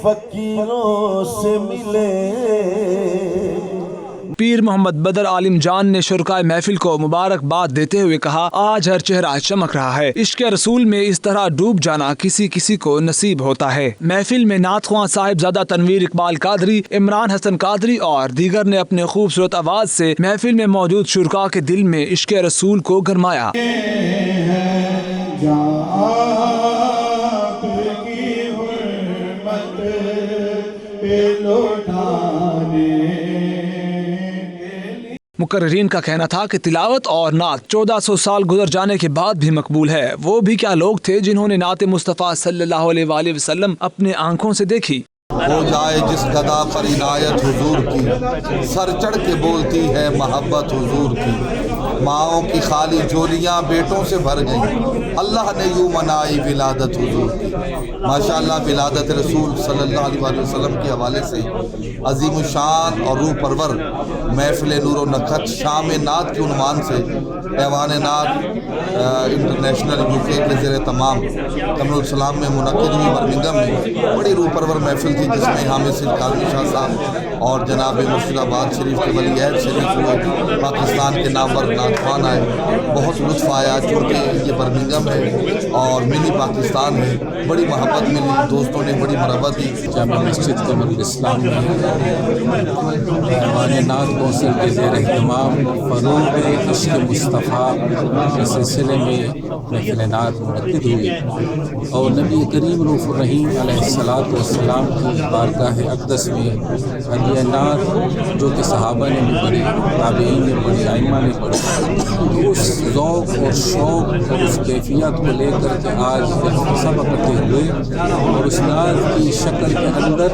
فقیروں سے ملے. پیر محمد بدر عالم جان نے شرکائے محفل کو مبارکباد دیتے ہوئے کہا, آج ہر چہرہ چمک رہا ہے. عشق رسول میں اس طرح ڈوب جانا کسی کسی کو نصیب ہوتا ہے. محفل میں نعت خواں صاحبزادہ تنویر اقبال قادری, عمران حسن قادری اور دیگر نے اپنے خوبصورت آواز سے محفل میں موجود شرکاء کے دل میں عشق رسول کو گرمایا. مقررین کا کہنا تھا کہ تلاوت اور نعت 1400 سال گزر جانے کے بعد بھی مقبول ہے. وہ بھی کیا لوگ تھے جنہوں نے نعت مصطفیٰ صلی اللہ علیہ وآلہ وسلم اپنے آنکھوں سے دیکھی. ہو جائے جس گدا پر عنایت حضور کی, سر چڑھ کے بولتی ہے محبت حضور کی. ماؤں کی خالی جھولیاں بیٹوں سے بھر گئیں, اللہ نے یوں منائی ولادت حضور کی. ماشاءاللہ ولادت رسول صلی اللہ علیہ وآلہ وسلم کے حوالے سے عظیم الشان اور روح پرور محفل نور و نکھت شام نعت کے عنوان سے ایوان نعت انٹرنیشنل یو کے زیر تمام قمر الاسلام میں منعقد ہوئی برمنگھم میں بڑی روح پرور محفل थी, जिसमें हामिद सिद्दीक काज़मी शाह साहब और जनाब मुर्शिदाबाद शरीफ के वली अहद शरीफ वो पाकिस्तान के नामवर नागवान आए। बहुत लुत्फ़ आया, चूँकि ये बर्मिंघम है और मिनी पाकिस्तान है। बड़ी मोहब्बत मिली, दोस्तों ने बड़ी मरहबत दी। जामा मस्जिद कमरुल इस्लाम में नात कौंसिल के ज़ेर एहतमाम फ़रोग़ इश्क़ मुस्तफ़ा के सिलसिले में महफ़िल नात मुनक़्क़िद हुई और नबी करीम रऊफ़ुर रहीम अलैहिस्सलातु वस्सलाम की बारगाह अक़दस में हदिया नात जो कि सहाबा ने भी पढ़ी, ताबईन ने पढ़ी, आइम्मा ने पढ़ी, उस ज़ौक़ और शौक़ और उस कैफियत को लेकर के आज सब इकट्ठे हुए और उस नात की शक्ल के अंदर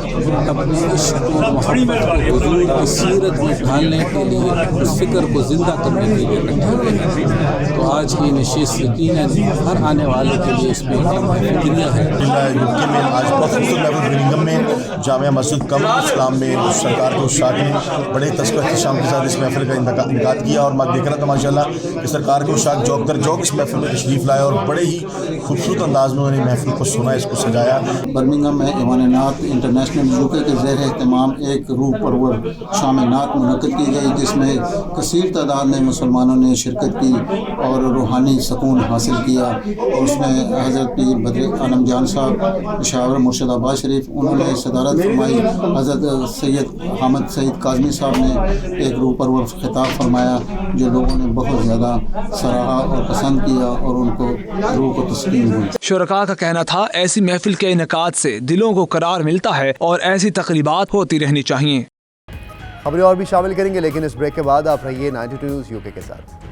अपने इश्क़ और मोहब्बत को हुज़ूर की सीरत में ढालने के लिए, उस फ़िक्र को ज़िंदा करने के लिए इकट्ठे हुए हैं। तो आज की नशिस्त यकीनन हर आने वाले के लिए इसमें फिक्रिया है। यूके में आज बहुत खूबसूरत बर्मिंघम में जामा मस्जिद कमरुल इस्लाम में सरकार के उस्ताद ने बड़े तस्क़ एहतशाम के साथ इस महफ़िल का इनेकाद किया और मैं देख रहा था माशाल्लाह कि सरकार के उस्ताद जौक दर जौक इस महफ़िल में तशरीफ़ लाए और बड़े ही खूबसूरत अंदाज में उन्होंने महफ़िल को सुना, इसको सजाया। बर्मिंघम में ईवान नात इंटरनेशनल यूके के ज़ेर एहतमाम एक रूह परवर शाम नात मुनक़्क़िद की गई, जिसमें कसीर तादाद में मुसलमानों ने शिरकत की और रूहानी सकून हासिल किया। और उसमें हज़रत पीर बद्र आलम जान साहब शावर मुर्शिदाबाद शरीफ, उन्होंने सदारत फरमाई। हज़रत सैयद हामिद सईद काज़मी साहब ने एक रूह परवर खिताब फरमाया जो लोगों ने बहुत ज़्यादा सराहा और पसंद किया और उनको रूह को तस्कीन हुई। शुरका का कहना था ऐसी महफिल के इनेकाद से दिलों को करार मिलता है और ऐसी तकरीबात होती रहनी चाहिए। खबरें और भी शामिल करेंगे, लेकिन इस ब्रेक के बाद आप रहिए 92 न्यूज़ यूके के साथ।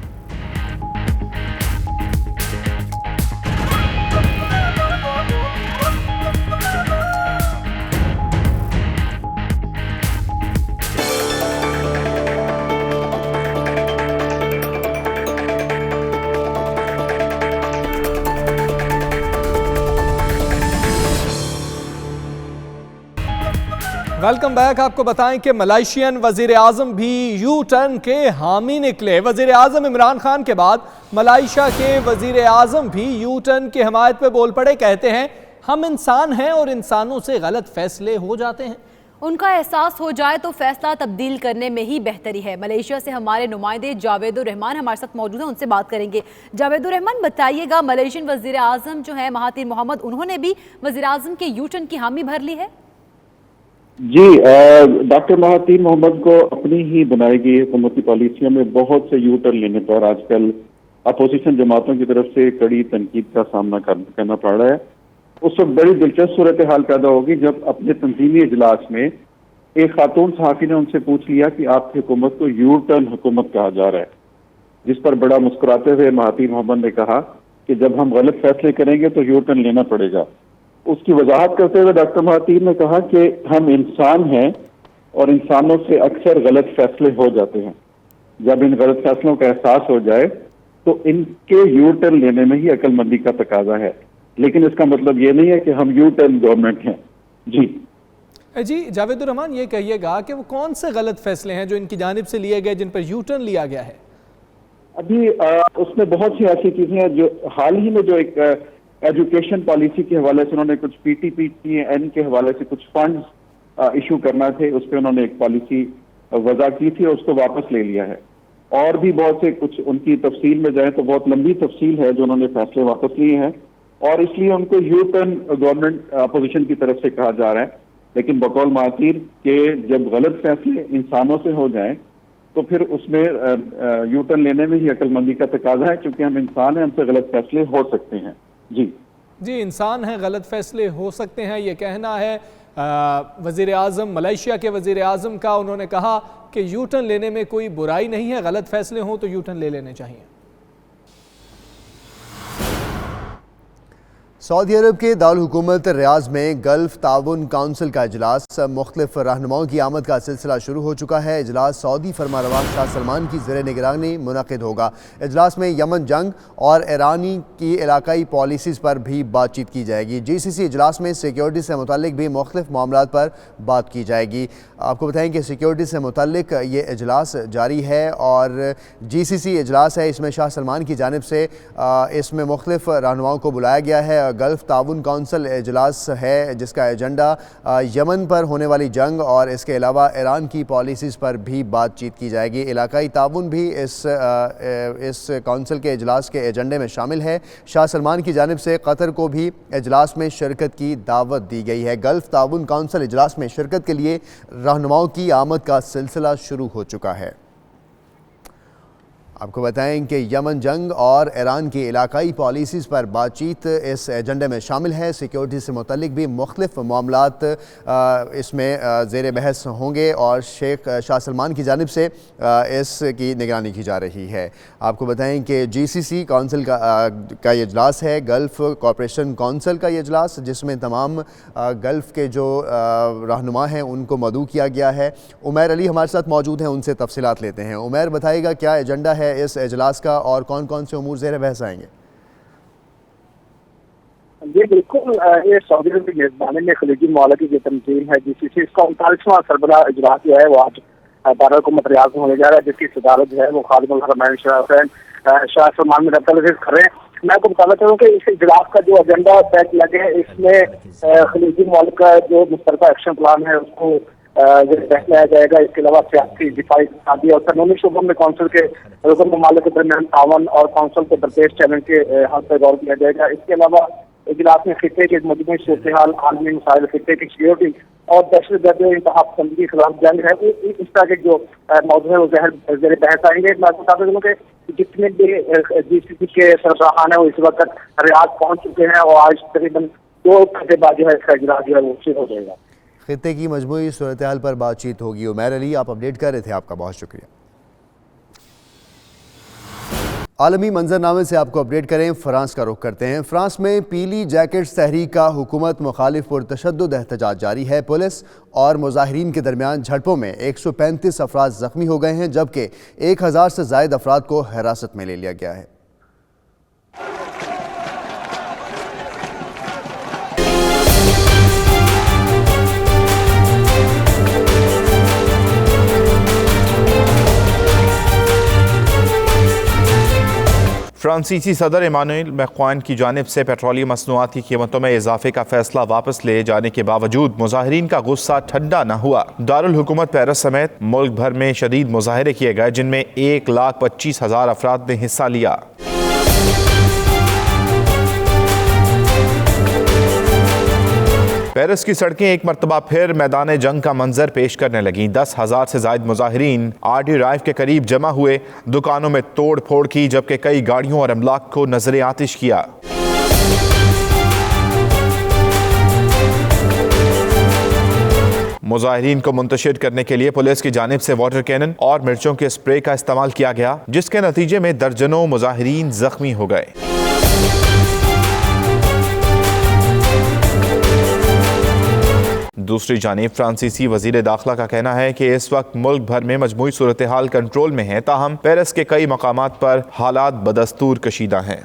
Welcome back. आपको बताएं कि मलेशियन वजीर आज़म भी यू टर्न के हामी निकले। वजीर आज़म इमरान खान के बाद मलेशिया के वजीर आज़म भी यू टर्न की हमायत पे बोल पड़े। कहते हैं हम इंसान हैं और इंसानों से गलत फैसले हो जाते हैं। उनका एहसास हो जाए तो फैसला तब्दील करने में ही बेहतरी है। मलेशिया से हमारे नुमाइंदे जावेदुर रहमान हमारे साथ मौजूद हैं, उनसे बात करेंगे। जावेदुर रहमान, बताइएगा, मलेशियन वजीर आज़म जो है महातिर मोहम्मद, उन्होंने भी वजीर आज़म के यू टर्न की हामी भर ली है? जी, डॉक्टर महातिर मोहम्मद को अपनी ही बनाई गई हुकूमती पॉलिसियों में बहुत से यू टर्न लेने पर आजकल अपोजिशन जमातों की तरफ से कड़ी तनकीद का सामना करना पड़ रहा है। उस वक्त बड़ी दिलचस्प सूरत हाल पैदा होगी जब अपने तंजीमी इजलास में एक खातून सहाफ़ी ने उनसे पूछ लिया कि आपकी हुकूमत को यू टर्न हुकूमत कहा जा रहा है, जिस पर बड़ा मुस्कुराते हुए महातिर मोहम्मद ने कहा कि जब हम गलत फैसले करेंगे तो यू टर्न लेना पड़ेगा। उसकी वजाहत करते हुए डॉक्टर महातिर ने कहा कि हम इंसान हैं और इंसानों से अक्सर गलत फैसले हो जाते हैं। जब इन गलत फैसलों का एहसास हो जाए तो इनके यू टर्न लेने में ही अक्लमंदी का तकाजा है, लेकिन इसका मतलब ये नहीं है कि हम यू टर्न गवर्नमेंट हैं। जी जावेदुर रहमान, ये कहिएगा कि वो कौन से गलत फैसले हैं जो इनकी जानिब से लिए गए, जिन पर यू टर्न लिया गया है? अभी उसमें बहुत सी ऐसी चीजें हैं जो हाल ही में जो एक एजुकेशन पॉलिसी के हवाले से उन्होंने कुछ PTPTN के हवाले से कुछ फंड्स इशू करना थे, उस पर उन्होंने एक पॉलिसी वजह की थी और उसको वापस ले लिया है। और भी बहुत से कुछ उनकी तफसील में जाए तो बहुत लंबी तफसील है जो उन्होंने फैसले वापस लिए हैं और इसलिए उनको यू टर्न गवर्नमेंट अपोजिशन की तरफ से कहा जा रहा है। लेकिन बकौल महातिर के जब गलत फैसले इंसानों से हो जाएं तो फिर उसमें यू टर्न लेने में ही अक्लमंदी का तकाजा है, क्योंकि हम इंसान हैं, हमसे गलत फैसले हो सकते हैं। जी, इंसान हैं, गलत फैसले हो सकते हैं, ये कहना है वज़ीर आज़म मलेशिया के वज़ीर आज़म का। उन्होंने कहा कि यू टर्न लेने में कोई बुराई नहीं है, गलत फैसले हों तो यू टर्न ले लेने चाहिए। सऊदी अरब के दारुल हुकूमत रियाज में गल्फ ताउन काउंसिल का इजलास मुख्तलिफ रहनुमाओं की आमद का सिलसिला शुरू हो चुका है। इजलास सऊदी फरमारवा शाह सलमान की ज़ेर निगरानी मुनक़िद होगा। इजलास में यमन जंग और ईरानी की इलाकाई पॉलिसीज़ पर भी बातचीत की जाएगी। GCC इजलास में सिक्योरिटी से मुतल्लिक भी मुख्तलिफ मामलात पर बात की जाएगी। आपको बताएं कि सिक्योरिटी से मुतल्लिक ये इजलास जारी है और GCC इजलास है, इसमें शाह सलमान की जानिब से इसमें मुख्तलिफ रहनुमाओं को बुलाया गया है। गल्फ ताउन कौंसिल इजलास है जिसका एजेंडा यमन पर होने वाली जंग और इसके अलावा ईरान की पॉलिसीज़ पर भी बातचीत की जाएगी। इलाकाई ताउन भी इस कौंसिल के इजलास के एजेंडे में शामिल है। शाह सलमान की जानिब से कतर को भी इजलास में शिरकत की दावत दी गई है। गल्फ ताउन कौंसिल इजलास में शिरकत के लिए रहनुमाओं की आमद का सिलसिला शुरू हो चुका है। आपको बताएं कि यमन जंग और ईरान की इलाकाई पॉलिसीज़ पर बातचीत इस एजेंडे में शामिल है। सिक्योरिटी से मुतल्लिक भी मुख्तलिफ मामलात इसमें ज़ेर बहस होंगे और शेख शाह सलमान की जानिब से इसकी निगरानी की जा रही है। आपको बताएं कि GCC कौंसिल का ये इजलास है, गल्फ़ कॉरपोरेशन कौंसिल का ये इजलास, जिसमें तमाम गल्फ़ के जो रहनुमा हैं उनको मदऊ किया गया है। उमैर अली हमारे साथ मौजूद हैं, उनसे तफसीलात लेते हैं। उमैर, बताइएगा क्या एजेंडा है इस इजलास का और कौन कौन से उमूर ज़ेर बहस आएंगे? जी बिल्कुल, ये सऊदी अरब की मेज़बानी में खलीजी ममालिक की तंजीम है GCC, इसका 39वां सरबराह इजलास जो है वो आज दारुल-हुकूमत रियाद में होने जा रहा है, जिसकी सदारत जो है वो खादिमुल हरमैन शाह सलमान में कर रहे हैं। मैं आपको बताना चाहूँ कि इस इजलास का जो एजेंडा तय किया गया है इसमें खलीजी ममालिक का जो मुश्तरका एक्शन प्लान है उसको बहस लाया जाएगा। इसके अलावा सियासी, दिफाई, इक़्तिसादी और कानूनी शोबों में कौंसिल के रुकन ममालिक के दरमियान तावन और कौंसिल के दरपेश चैलेंज के हल पर गौर किया जाएगा। इसके अलावा इजलास में खित्ते के मजमूई सूरत-ए-हाल, आलमी मसाइल, खित्ते की सिक्योरिटी और दहशतगर्दी और इंतहा पसंदी के खिलाफ जंग है, इस तरह के जो मौजूद है वो ज़ेर बहस आएंगे। मैं आपको बता दूँ कि जितने भी GCC के सरबराहान है वो इस वक्त रियाद पहुँच चुके हैं और आज तकरीबन 2 घंटे बाद जो है इसका इजलास जो है वो शुरू हो जाएगा। खित्ते की मजमूई सूरत-ए-हाल पर बातचीत होगी। उमैर अली, आप अपडेट कर रहे थे, आपका बहुत शुक्रिया। आलमी मंजरनामे से आपको अपडेट करें, फ्रांस का रुख करते हैं। फ्रांस में पीली जैकेट्स तहरीक का हुकूमत मुखालिफ पुरतशद्दुद एहतजाज जारी है। पुलिस और मुजाहिरीन के दरमियान झड़पों में 135 अफराद जख्मी हो गए हैं, जबकि 1000 से ज़ायद अफराद को हिरासत में ले लिया गया है। फ्रांसीसी सदर इमानुएल मैक्रोन की जानिब से पेट्रोलियम मसनूआत की कीमतों में इजाफे का फैसला वापस ले जाने के बावजूद मुजाहिरीन का गुस्सा ठंडा न हुआ। दारुल हुकूमत पेरिस समेत मुल्क भर में शदीद मुजाहरे किए गए, जिनमें 1,25,000 अफराद ने हिस्सा लिया। पेरिस की सड़कें एक मरतबा फिर मैदान जंग का मंजर पेश करने लगीं। 10,000 से जायद मुजाहिरीन RD राइफ के करीब जमा हुए, दुकानों में तोड़ फोड़ की, जबकि कई गाड़ियों और अमलाक को नजरे आतिश किया। मुजाहिरीन को मुंतशिर करने के लिए पुलिस की जानिब से वाटर कैनन और मिर्चों के स्प्रे का इस्तेमाल किया गया, जिसके नतीजे में दर्जनों मुजाहिरीन जख्मी हो गए। दूसरी जानिब फ्रांसीसी वजीर दाखिला का कहना है कि इस वक्त मुल्क भर में मजमूई सूरत-ए-हाल कंट्रोल में है, ताहम पेरिस के कई मकामात पर हालात बदस्तूर कशीदा हैं।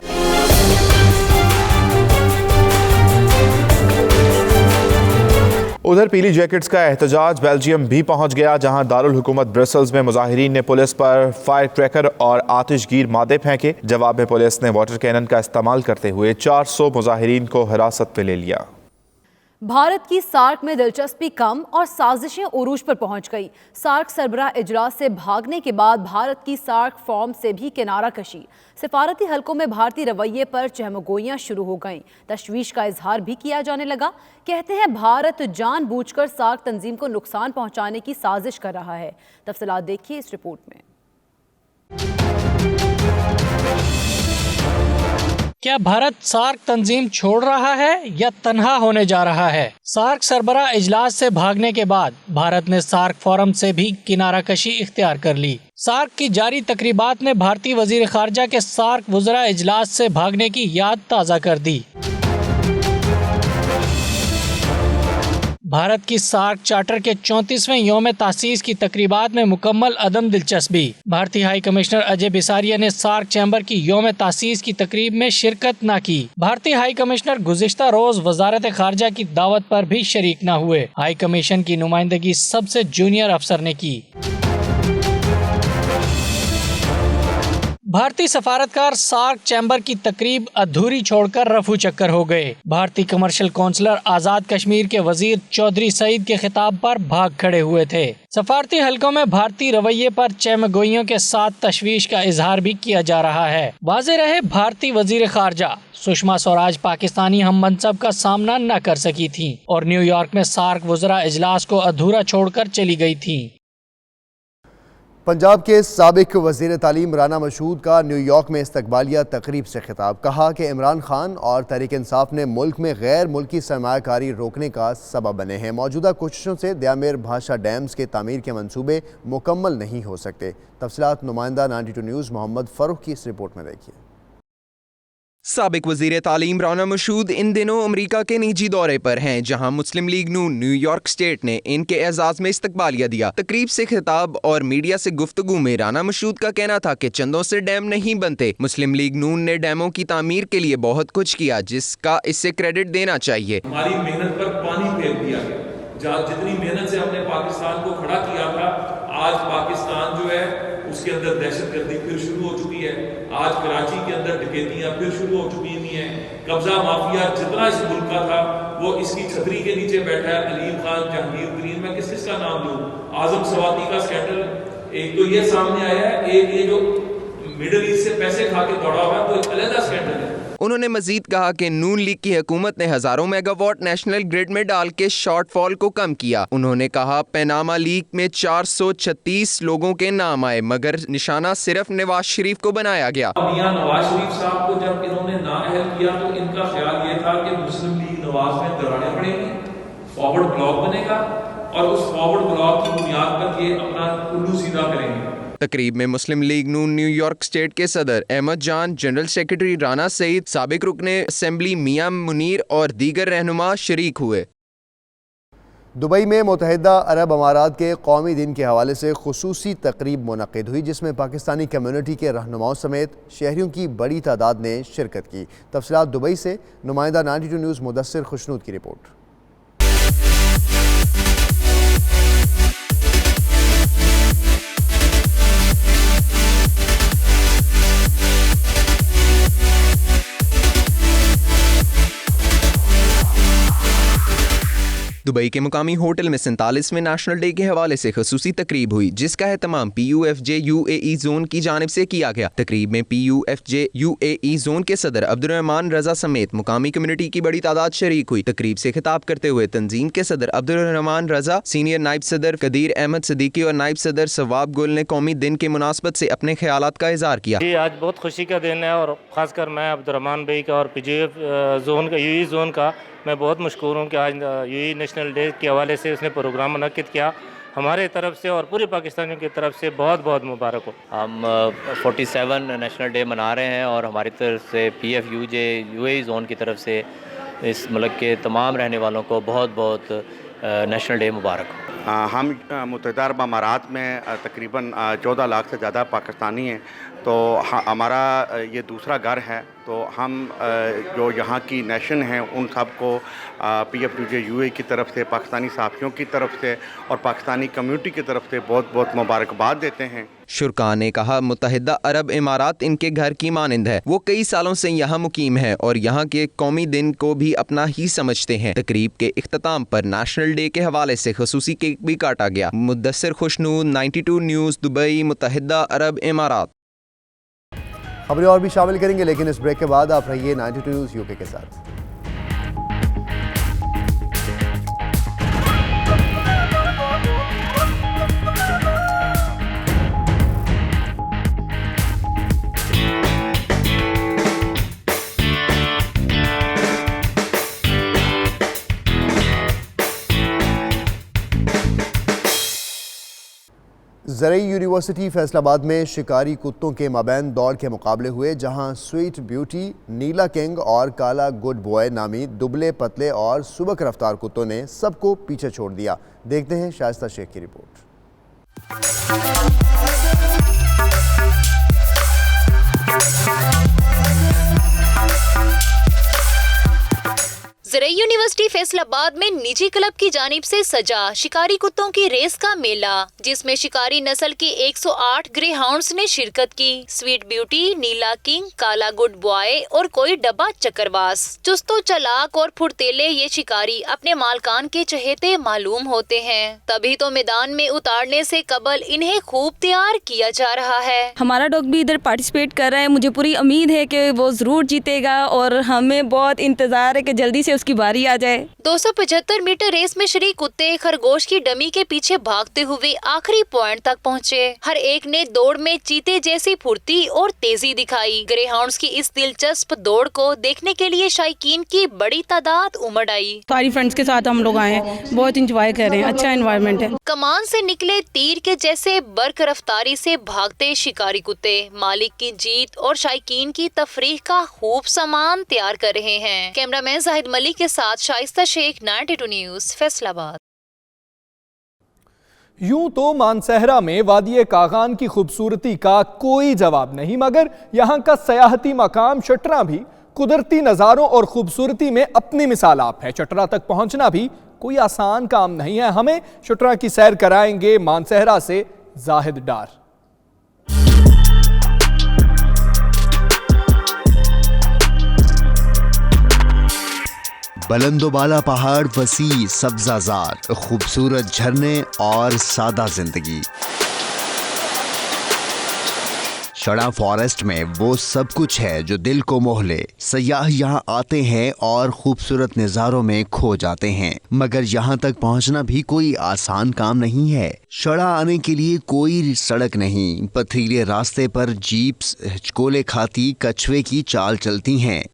उधर पीली जैकेट्स का एहतजाज बेल्जियम भी पहुंच गया, जहां दारुल हुकूमत ब्रसल्स में मुजाहिरीन ने पुलिस पर फायर क्रैकर और आतिशगीर मादे फेंके। जवाब में पुलिस ने वाटर कैनन का इस्तेमाल करते हुए 400 मुजाहिरीन को हिरासत में ले लिया। भारत की सार्क में दिलचस्पी कम और साजिशें उरूज पर पहुंच गई। सार्क सरबराह इजलास से भागने के बाद भारत की सार्क फॉर्म से भी किनारा कशी। सिफारती हलकों में भारतीय रवैये पर चहमगोइयां शुरू हो गईं। तशवीश का इजहार भी किया जाने लगा। कहते हैं भारत जानबूझकर सार्क तंजीम को नुकसान पहुंचाने की साजिश कर रहा है। तफसीलात देखिए इस रिपोर्ट में। क्या भारत सार्क तंजीम छोड़ रहा है या तन्हा होने जा रहा है? सार्क सरबराह इजलास से भागने के बाद भारत ने सार्क फोरम से भी किनारा कशी इख्तियार कर ली। सार्क की जारी तकरीबात ने भारतीय वजीर खारजा के सार्क वज़रा इजलास से भागने की याद ताज़ा कर दी। भारत की सार्क चार्टर के 34वें यौम तासीस की तकरीबात में मुकम्मल अदम दिलचस्पी। भारतीय हाई कमिश्नर अजय बिसारिया ने सार्क चैम्बर की यौम तासीस की तकरीब में शिरकत न की। भारतीय हाई कमिश्नर गुज़िश्ता रोज वजारत खारजा की दावत पर भी शरीक न हुए। हाई कमीशन की नुमाइंदगी सबसे जूनियर अफसर ने की। भारतीय सफारतकार सार्क चैम्बर की तकरीब अधूरी छोड़कर रफू चक्कर हो गए। भारतीय कमर्शियल काउंसलर आज़ाद कश्मीर के वजीर चौधरी सईद के खिताब पर भाग खड़े हुए थे। सफारती हलकों में भारतीय रवैये पर चहमगोइयों के साथ तशवीश का इजहार भी किया जा रहा है। वाज़े रहे भारतीय वजीर खारजा सुषमा स्वराज पाकिस्तानी हम मनसब का सामना न कर सकी थी और न्यूयॉर्क में सार्क वज़रा इजलास को अधूरा छोड़कर चली गई थी। पंजाब के साबिक वज़ीर तालीम राना मशहूद का न्यूयॉर्क में इस्तकबालिया तकरीब से खिताब। कहा कि इमरान खान और तहरीक इंसाफ ने मुल्क में गैर मुल्की सरमायाकारी रोकने का सबब बने हैं। मौजूदा कोशिशों से दयामेर भाषा डैम्स के तामीर के मंसूबे मुकम्मल नहीं हो सकते। तफसीलात नुमाइंदा 92 न्यूज़ मोहम्मद फ़ारूक की इस रिपोर्ट में देखिए। साबिक वज़ीर तालीम राना मशहूद इन दिनों अमेरिका के निजी दौरे पर हैं, जहां मुस्लिम लीग नून न्यूयॉर्क स्टेट ने इनके एजाज में इस्तकबालिया दिया। तकरीब से खिताब और मीडिया से गुफ्तगू में राना मशहूद का कहना था कि चंदों से डैम नहीं बनते। मुस्लिम लीग नून ने डैमों की तामीर के लिए बहुत कुछ किया, जिसका इससे क्रेडिट देना चाहिए। हमारी मेहनत पर पानी फेर दिया गया। जहाँ जितनी मेहनत से हमने पाकिस्तान को खड़ा किया था, आज पाकिस्तान जो है उसके अंदर दहशतगर्दी फिर शुरू हो चुकी है। आज कराची के अंदर डकैतियां फिर शुरू हो चुकी हैं। कब्जा माफिया जितना इस मुल्क का था वो इसकी छतरी के नीचे बैठा है। अलीम खान, जहांगीर तरीन, मैं किस किसका नाम लूं, आजम सवाती का स्कैंडल एक तो ये सामने आया है, एक ये जो मिडिल ईस्ट से पैसे खा के दौड़ा हुआ है तो एक अलग स्कैंडल है। उन्होंने मजीद कहा कि नून लीग की हुकूमत ने हजारों मेगावाट नेशनल ग्रिड में डाल के शॉर्टफॉल को कम किया। उन्होंने कहा पैनामा लीक में 436 लोगों के नाम आए, मगर निशाना सिर्फ नवाज शरीफ को बनाया गया। मियां नवाज शरीफ साहब को जब इन्होंने नाअहल किया तो इनका ख्याल ये था कि मुस्लिम लीग नवाज में दरारें पड़ेंगी, फॉरवर्ड ब्लॉक बनेगा और उस फॉरवर्ड ब्लॉक की बुनियाद पर ये अपना उल्लू सीधा करेंगे। तकरीब में मुस्लिम लीग नून न्यूयॉर्क स्टेट के सदर अहमद जान, जनरल सेक्रेटरी राना सईद, साबिक रुकने असेंबली मियां मुनीर और दीगर रहनुमा शरीक हुए। दुबई में मुत्तहिदा अरब अमारात के कौमी दिन के हवाले से खुसूसी तकरीब मुनक़िद हुई, जिसमें पाकिस्तानी कम्युनिटी के रहनुमाओं समेत शहरियों की बड़ी तादाद ने शिरकत की। तफसीलात दुबई से नुमाइंदा 92 न्यूज़ मुदस्सिर खुशनूद की रिपोर्ट। दुबई के मुकामी होटल में 47वें नेशनल डे के हवाले से खसूसी तकरीब हुई, जिसका एहतमाम PUFJ UAE जोन की जानिब से किया गया। तकरीब में PUFJ UAE जोन के सदर अब्दुर्रहमान रजा समेत मुकामी कम्युनिटी की बड़ी तादाद शरीक हुई। तकरीब से खिताब करते हुए तंजीम के सदर अब्दुर्रहमान रजा, सीनियर नायब सदर कदीर अहमद सदीकी और नायब सदर सवाब गुल ने कौमी दिन के मुनासबत से अपने ख्यालात का इजहार किया। आज बहुत खुशी का दिन है और खासकर मैं अब्दुर्रहमान भाई का और PGF जोन का UAE जोन का मैं बहुत मशकूर हूँ कि आज UAE नेशनल डे के हवाले से उसने प्रोग्राम मुनक्किद किया। हमारे तरफ से और पूरे पाकिस्तानियों की तरफ से बहुत बहुत मुबारक हो। हम 47 नेशनल डे मना रहे हैं और हमारी तरफ से PFUJ UAE जोन की तरफ से इस मुल्क के तमाम रहने वालों को बहुत बहुत नेशनल डे मुबारक हो। हम मुत्तहिदा अरब अमारात में तकरीबन 14 लाख से ज़्यादा पाकिस्तानी हैं, तो हमारा ये दूसरा घर है। तो हम जो यहाँ की नेशन हैं उन सब को PFUJ UAE की तरफ से, पाकिस्तानी साफियों की तरफ से और पाकिस्तानी कम्युनिटी की तरफ से बहुत बहुत मुबारकबाद देते हैं। शुरका ने कहा मुत्तहिदा अरब इमारात इनके घर की मानिंद है। वो कई सालों से यहाँ मुकीम है और यहाँ के कौमी दिन को भी अपना ही समझते हैं। तकरीब के इख्तिताम पर नेशनल डे के हवाले से खसूसी केक भी काटा गया। मुदस्सिर खुशनूद 92 न्यूज़ दुबई, मुत्तहिदा अरब इमारात। खबरें और भी शामिल करेंगे, लेकिन इस ब्रेक के बाद आप रहिए 92 न्यूज़ यूके के साथ। ज़रई यूनिवर्सिटी फैसलाबाद में शिकारी कुत्तों के माबैन दौड़ के मुकाबले हुए, जहां स्वीट ब्यूटी, नीला किंग और काला गुड बॉय नामी दुबले पतले और सुबक रफ्तार कुत्तों ने सबको पीछे छोड़ दिया। देखते हैं शाइस्ता शेख की रिपोर्ट। ज़राई यूनिवर्सिटी फैसलाबाद में निजी क्लब की जानिब से सजा शिकारी कुत्तों की रेस का मेला, जिसमें शिकारी नस्ल के 108 ग्रे हाउंड्स ने शिरकत की। स्वीट ब्यूटी, नीला किंग, काला गुड बॉय और कोई डब्बा चक्करबाज। चुस्तो चलाक और फुर्तीले ये शिकारी अपने मालकान के चहेते मालूम होते हैं, तभी तो मैदान में उतारने से कबल इन्हें खूब तैयार किया जा रहा है। हमारा डॉग भी इधर पार्टिसिपेट कर रहा है, मुझे पूरी उम्मीद है कि वो जरूर जीतेगा और हमें बहुत इंतजार है कि जल्दी से उसकी बारी आ जाए। 275 मीटर रेस में शरीक कुत्ते खरगोश की डमी के पीछे भागते हुए आखिरी पॉइंट तक पहुंचे। हर एक ने दौड़ में चीते जैसी फुर्ती और तेजी दिखाई। ग्रे हाउंड्स की इस दिलचस्प दौड़ को देखने के लिए शायकीन की बड़ी तादाद उमड़ आई। सारी फ्रेंड्स के साथ हम लोग आए हैं, बहुत इंजॉय कर रहे हैं, अच्छा एनवायरनमेंट है। कमान से निकले तीर के जैसे बर्क रफ्तारी से भागते शिकारी कुत्ते मालिक की जीत और शायकीन की तफरीह का खूब सामान तैयार कर रहे हैं। कैमरामैन जाहिद मलिक के साथ शाइस्ता शेख, 92 न्यूज़, फैसलाबाद। यूं तो मानसहरा में वादी कागान की खूबसूरती का कोई जवाब नहीं, मगर यहाँ का सयाहती मकाम चटरा भी कुदरती नज़ारों और खूबसूरती में अपनी मिसाल आप है। चटरा तक पहुँचना भी कोई आसान काम नहीं है। हमें चटरा की सैर कराएंगे मानसहरा से जाहिद डार। बुलंदोबाला पहाड़, वसी सब्जाजार, खूबसूरत झरने और सादा जिंदगी। शड़ा फॉरेस्ट में वो सब कुछ है जो दिल को मोह ले। सयाह यहाँ आते हैं और खूबसूरत नज़ारों में खो जाते हैं, मगर यहाँ तक पहुँचना भी कोई आसान काम नहीं है। शड़ा आने के लिए कोई सड़क नहीं, पथरीले रास्ते पर जीप्स हिचकोले खाती कछुए की चाल चलती हैं।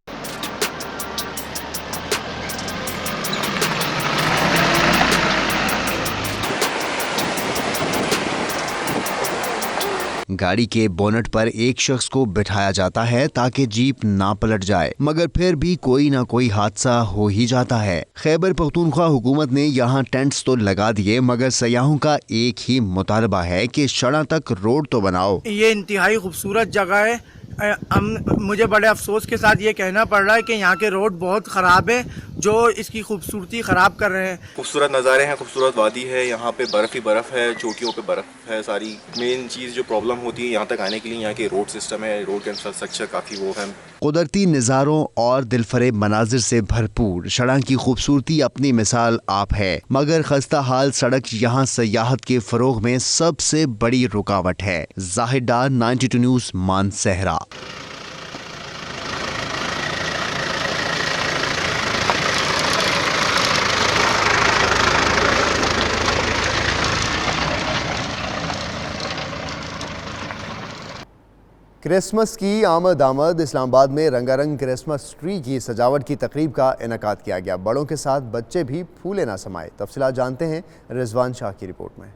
गाड़ी के बोनट पर एक शख्स को बिठाया जाता है ताकि जीप ना पलट जाए, मगर फिर भी कोई ना कोई हादसा हो ही जाता है। खैबर पख्तूनख्वा हुकूमत ने यहाँ टेंट्स तो लगा दिए, मगर सयाहों का एक ही मुतालबा है कि शड़ा तक रोड तो बनाओ। ये इंतहाई खूबसूरत जगह है। मुझे बड़े अफसोस के साथ ये कहना पड़ रहा है कि यहाँ के रोड बहुत ख़राब है, जो इसकी खूबसूरती ख़राब कर रहे हैं। खूबसूरत नज़ारे हैं, खूबसूरत वादी है, यहाँ पे बर्फ़ ही बर्फ़ है, चोटियों पे बर्फ़ है सारी। मेन चीज़ जो प्रॉब्लम होती है यहाँ तक आने के लिए, यहाँ के रोड सिस्टम है, रोड का इंफ्रास्ट्रक्चर काफ़ी वो है। कुदरती नज़ारों और दिलफरेब मनाजिर से भरपूर शड़ा की खूबसूरती अपनी मिसाल आप है, मगर खस्ता हाल सड़क यहाँ सयाहत के फ़रोग में सबसे बड़ी रुकावट है। जाहिद डार, 92 न्यूज़, मानसहरा। क्रिसमस की आमद इस्लामाबाद में रंगारंग क्रिसमस ट्री की सजावट की तकरीब का इनेकाद किया गया। बड़ों के साथ बच्चे भी फूले ना समाये। तफसीलात जानते हैं रिजवान शाह की रिपोर्ट में।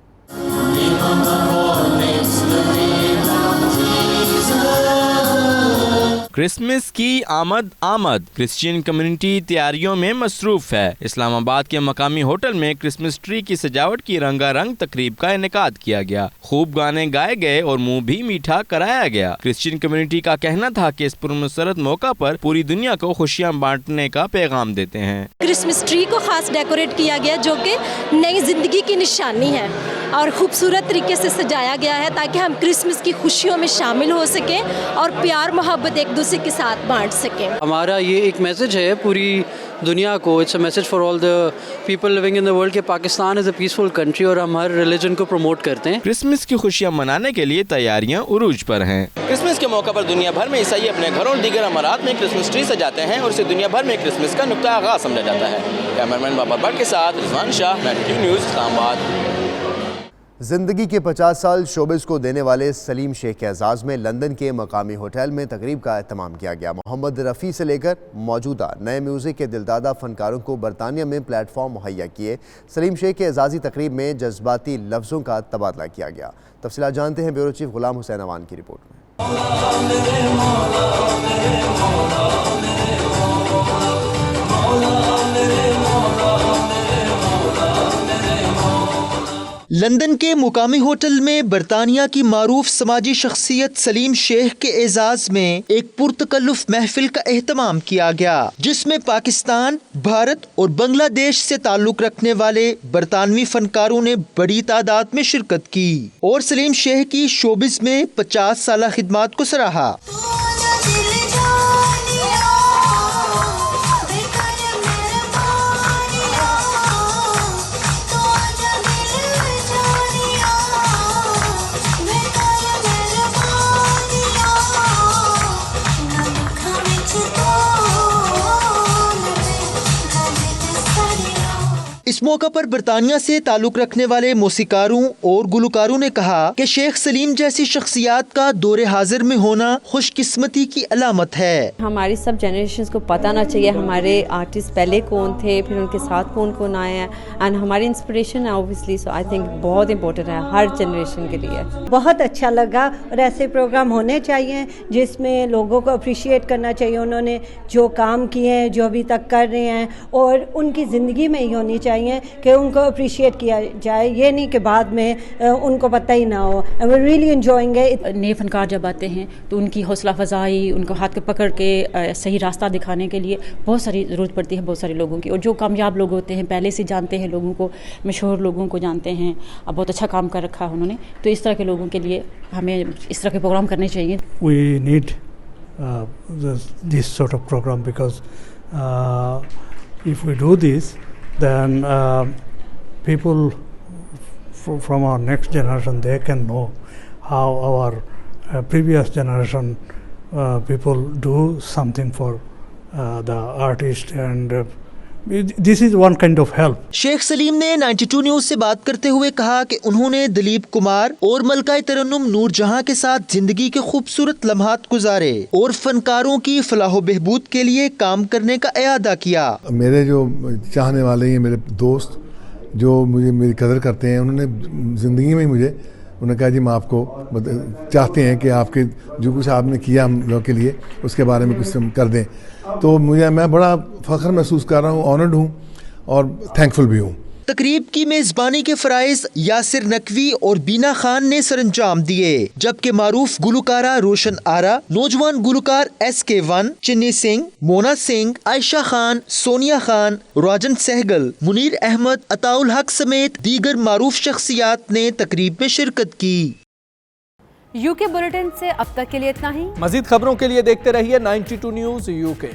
क्रिसमस की आमद क्रिश्चियन कम्युनिटी तैयारियों में मसरूफ है। इस्लामाबाद के मकामी होटल में क्रिसमस ट्री की सजावट की रंगारंग तकरीब का इनेकाद किया गया। खूब गाने गाए गए और मुंह भी मीठा कराया गया। क्रिश्चियन कम्युनिटी का कहना था कि इस पुरमसरत मौका पर पूरी दुनिया को खुशियां बांटने का पैगाम देते हैं। क्रिसमस ट्री को खास डेकोरेट किया गया, जो कि नई जिंदगी की निशानी है और खूबसूरत तरीके से सजाया गया है ताकि हम क्रिसमस की खुशियों में शामिल हो सकें और प्यार मोहब्बत एक दूसरे के साथ बांट सकें। हमारा ये एक मैसेज है पूरी दुनिया को, it's a message for all the people living in the world कि Pakistan is a peaceful country और हम हर रिलीजन को प्रमोट करते हैं। क्रिसमस की खुशियां मनाने के लिए तैयारियां उरूज पर हैं। क्रिसमस के मौके पर दुनिया भर में ईसाई अपने घरों और दीगर अमारात में क्रिसमस ट्री सजाते हैं और इसे दुनिया भर में क्रिसमस का नुक्ता आगाज समझा जाता है। कैमरामैन बाबर भट्ट के साथ रिजवान शाह, 92 न्यूज़, इस्लामाबाद। जिंदगी के 50 साल शोबिस को देने वाले सलीम शेख के एजाज़ में लंदन के मकामी होटल में तकरीब का एहतमाम किया गया। मोहम्मद रफ़ी से लेकर मौजूदा नए म्यूज़िक के दिलदादा फ़नकारों को बरतानिया में प्लेटफॉर्म मुहैया किए। सलीम शेख के एजाज़ी तकरीब में जज्बाती लफ्ज़ों का तबादला किया गया। तफसीलात जानते हैं ब्यूरो चीफ गुलाम हुसैन अवान की रिपोर्ट में। لندن کے مقامی ہوٹل میں برطانیہ کی معروف سماجی شخصیت سلیم شیخ کے اعزاز میں ایک پرتکلف محفل کا اہتمام کیا گیا، جس میں پاکستان، بھارت اور بنگلہ دیش سے تعلق رکھنے والے برطانوی فنکاروں نے بڑی تعداد میں شرکت کی اور سلیم شیخ کی شوبز میں 50 سالہ خدمات کو سراہا۔ اس موقع پر برطانیہ سے تعلق رکھنے والے موسیقاروں اور گلوکاروں نے کہا کہ شیخ سلیم جیسی شخصیات کا دور حاضر میں ہونا خوش قسمتی کی علامت ہے۔ ہماری سب جنریشنز کو پتہ نہ چاہیے ہمارے آرٹسٹ پہلے کون تھے، پھر ان کے ساتھ کون کون آئے ہیں، اینڈ ہماری انسپریشن ہے اوبویسلی، سو آئی تھنک بہت امپورٹنٹ ہے ہر جنریشن کے لیے۔ بہت اچھا لگا، اور ایسے پروگرام ہونے چاہیے جس میں لوگوں کو اپریشیٹ کرنا چاہیے، انہوں نے جو کام کیے ہیں، جو ابھی تک کر رہے ہیں، اور ان کی زندگی میں ہی ہونی چاہیے کہ ان کو اپریشیٹ کیا جائے، یہ نہیں کہ بعد میں ان کو پتہ ہی نہ ہو۔ I'm really enjoying it۔ نئے فنکار جب آتے ہیں تو ان کی حوصلہ افزائی، ان کو ہاتھ پہ پکڑ کے صحیح راستہ دکھانے کے لیے بہت ساری ضرورت پڑتی ہے بہت سارے لوگوں کی، اور جو کامیاب لوگ ہوتے ہیں پہلے سے جانتے ہیں لوگوں کو، مشہور لوگوں کو جانتے ہیں، اب بہت اچھا کام کر رکھا ہے انہوں نے، تو اس طرح کے لوگوں کے لیے ہمیں اس طرح کے پروگرام کرنے چاہیے۔ We need this sort of program because if we do this, then people from our next generation, they can know how our previous generation people do something for the artist, and this is one kind of help۔ شیخ سلیم نے 92 news سے بات کرتے ہوئے کہا کہ انہوں نے دلیپ کمار اور ملکہ ترنم نور جہاں کے ساتھ زندگی کے خوبصورت لمحات گزارے اور فنکاروں کی فلاح و بہبود کے لیے کام کرنے کا اعادہ کیا۔ میرے جو چاہنے والے ہیں، میرے دوست جو مجھے میری قدر کرتے ہیں، انہوں نے زندگی میں مجھے انہوں نے کہا جی میں آپ کو چاہتے ہیں کہ آپ کے جو کچھ آپ نے کیا ہم لوگوں کے لیے اس کے بارے میں کچھ کر دیں، تو میں بڑا فخر محسوس کر رہا ہوں، آنرڈ ہوں اور تھینکفل بھی ہوں۔ تقریب کی میزبانی کے فرائض یاسر نقوی اور بینا خان نے سر انجام دیے، جبکہ معروف گلوکارہ روشن آرا، نوجوان گلوکار SK1، چنی سنگھ، مونا سنگھ، عائشہ خان، سونیا خان، راجن سہگل، منیر احمد، عطاء الحق سمیت دیگر معروف شخصیات نے تقریب میں شرکت کی۔ UK بلیٹن سے اب تک کے لیے اتنا ہی۔ مزید خبروں کے لیے دیکھتے رہیے 92 نیوز UK۔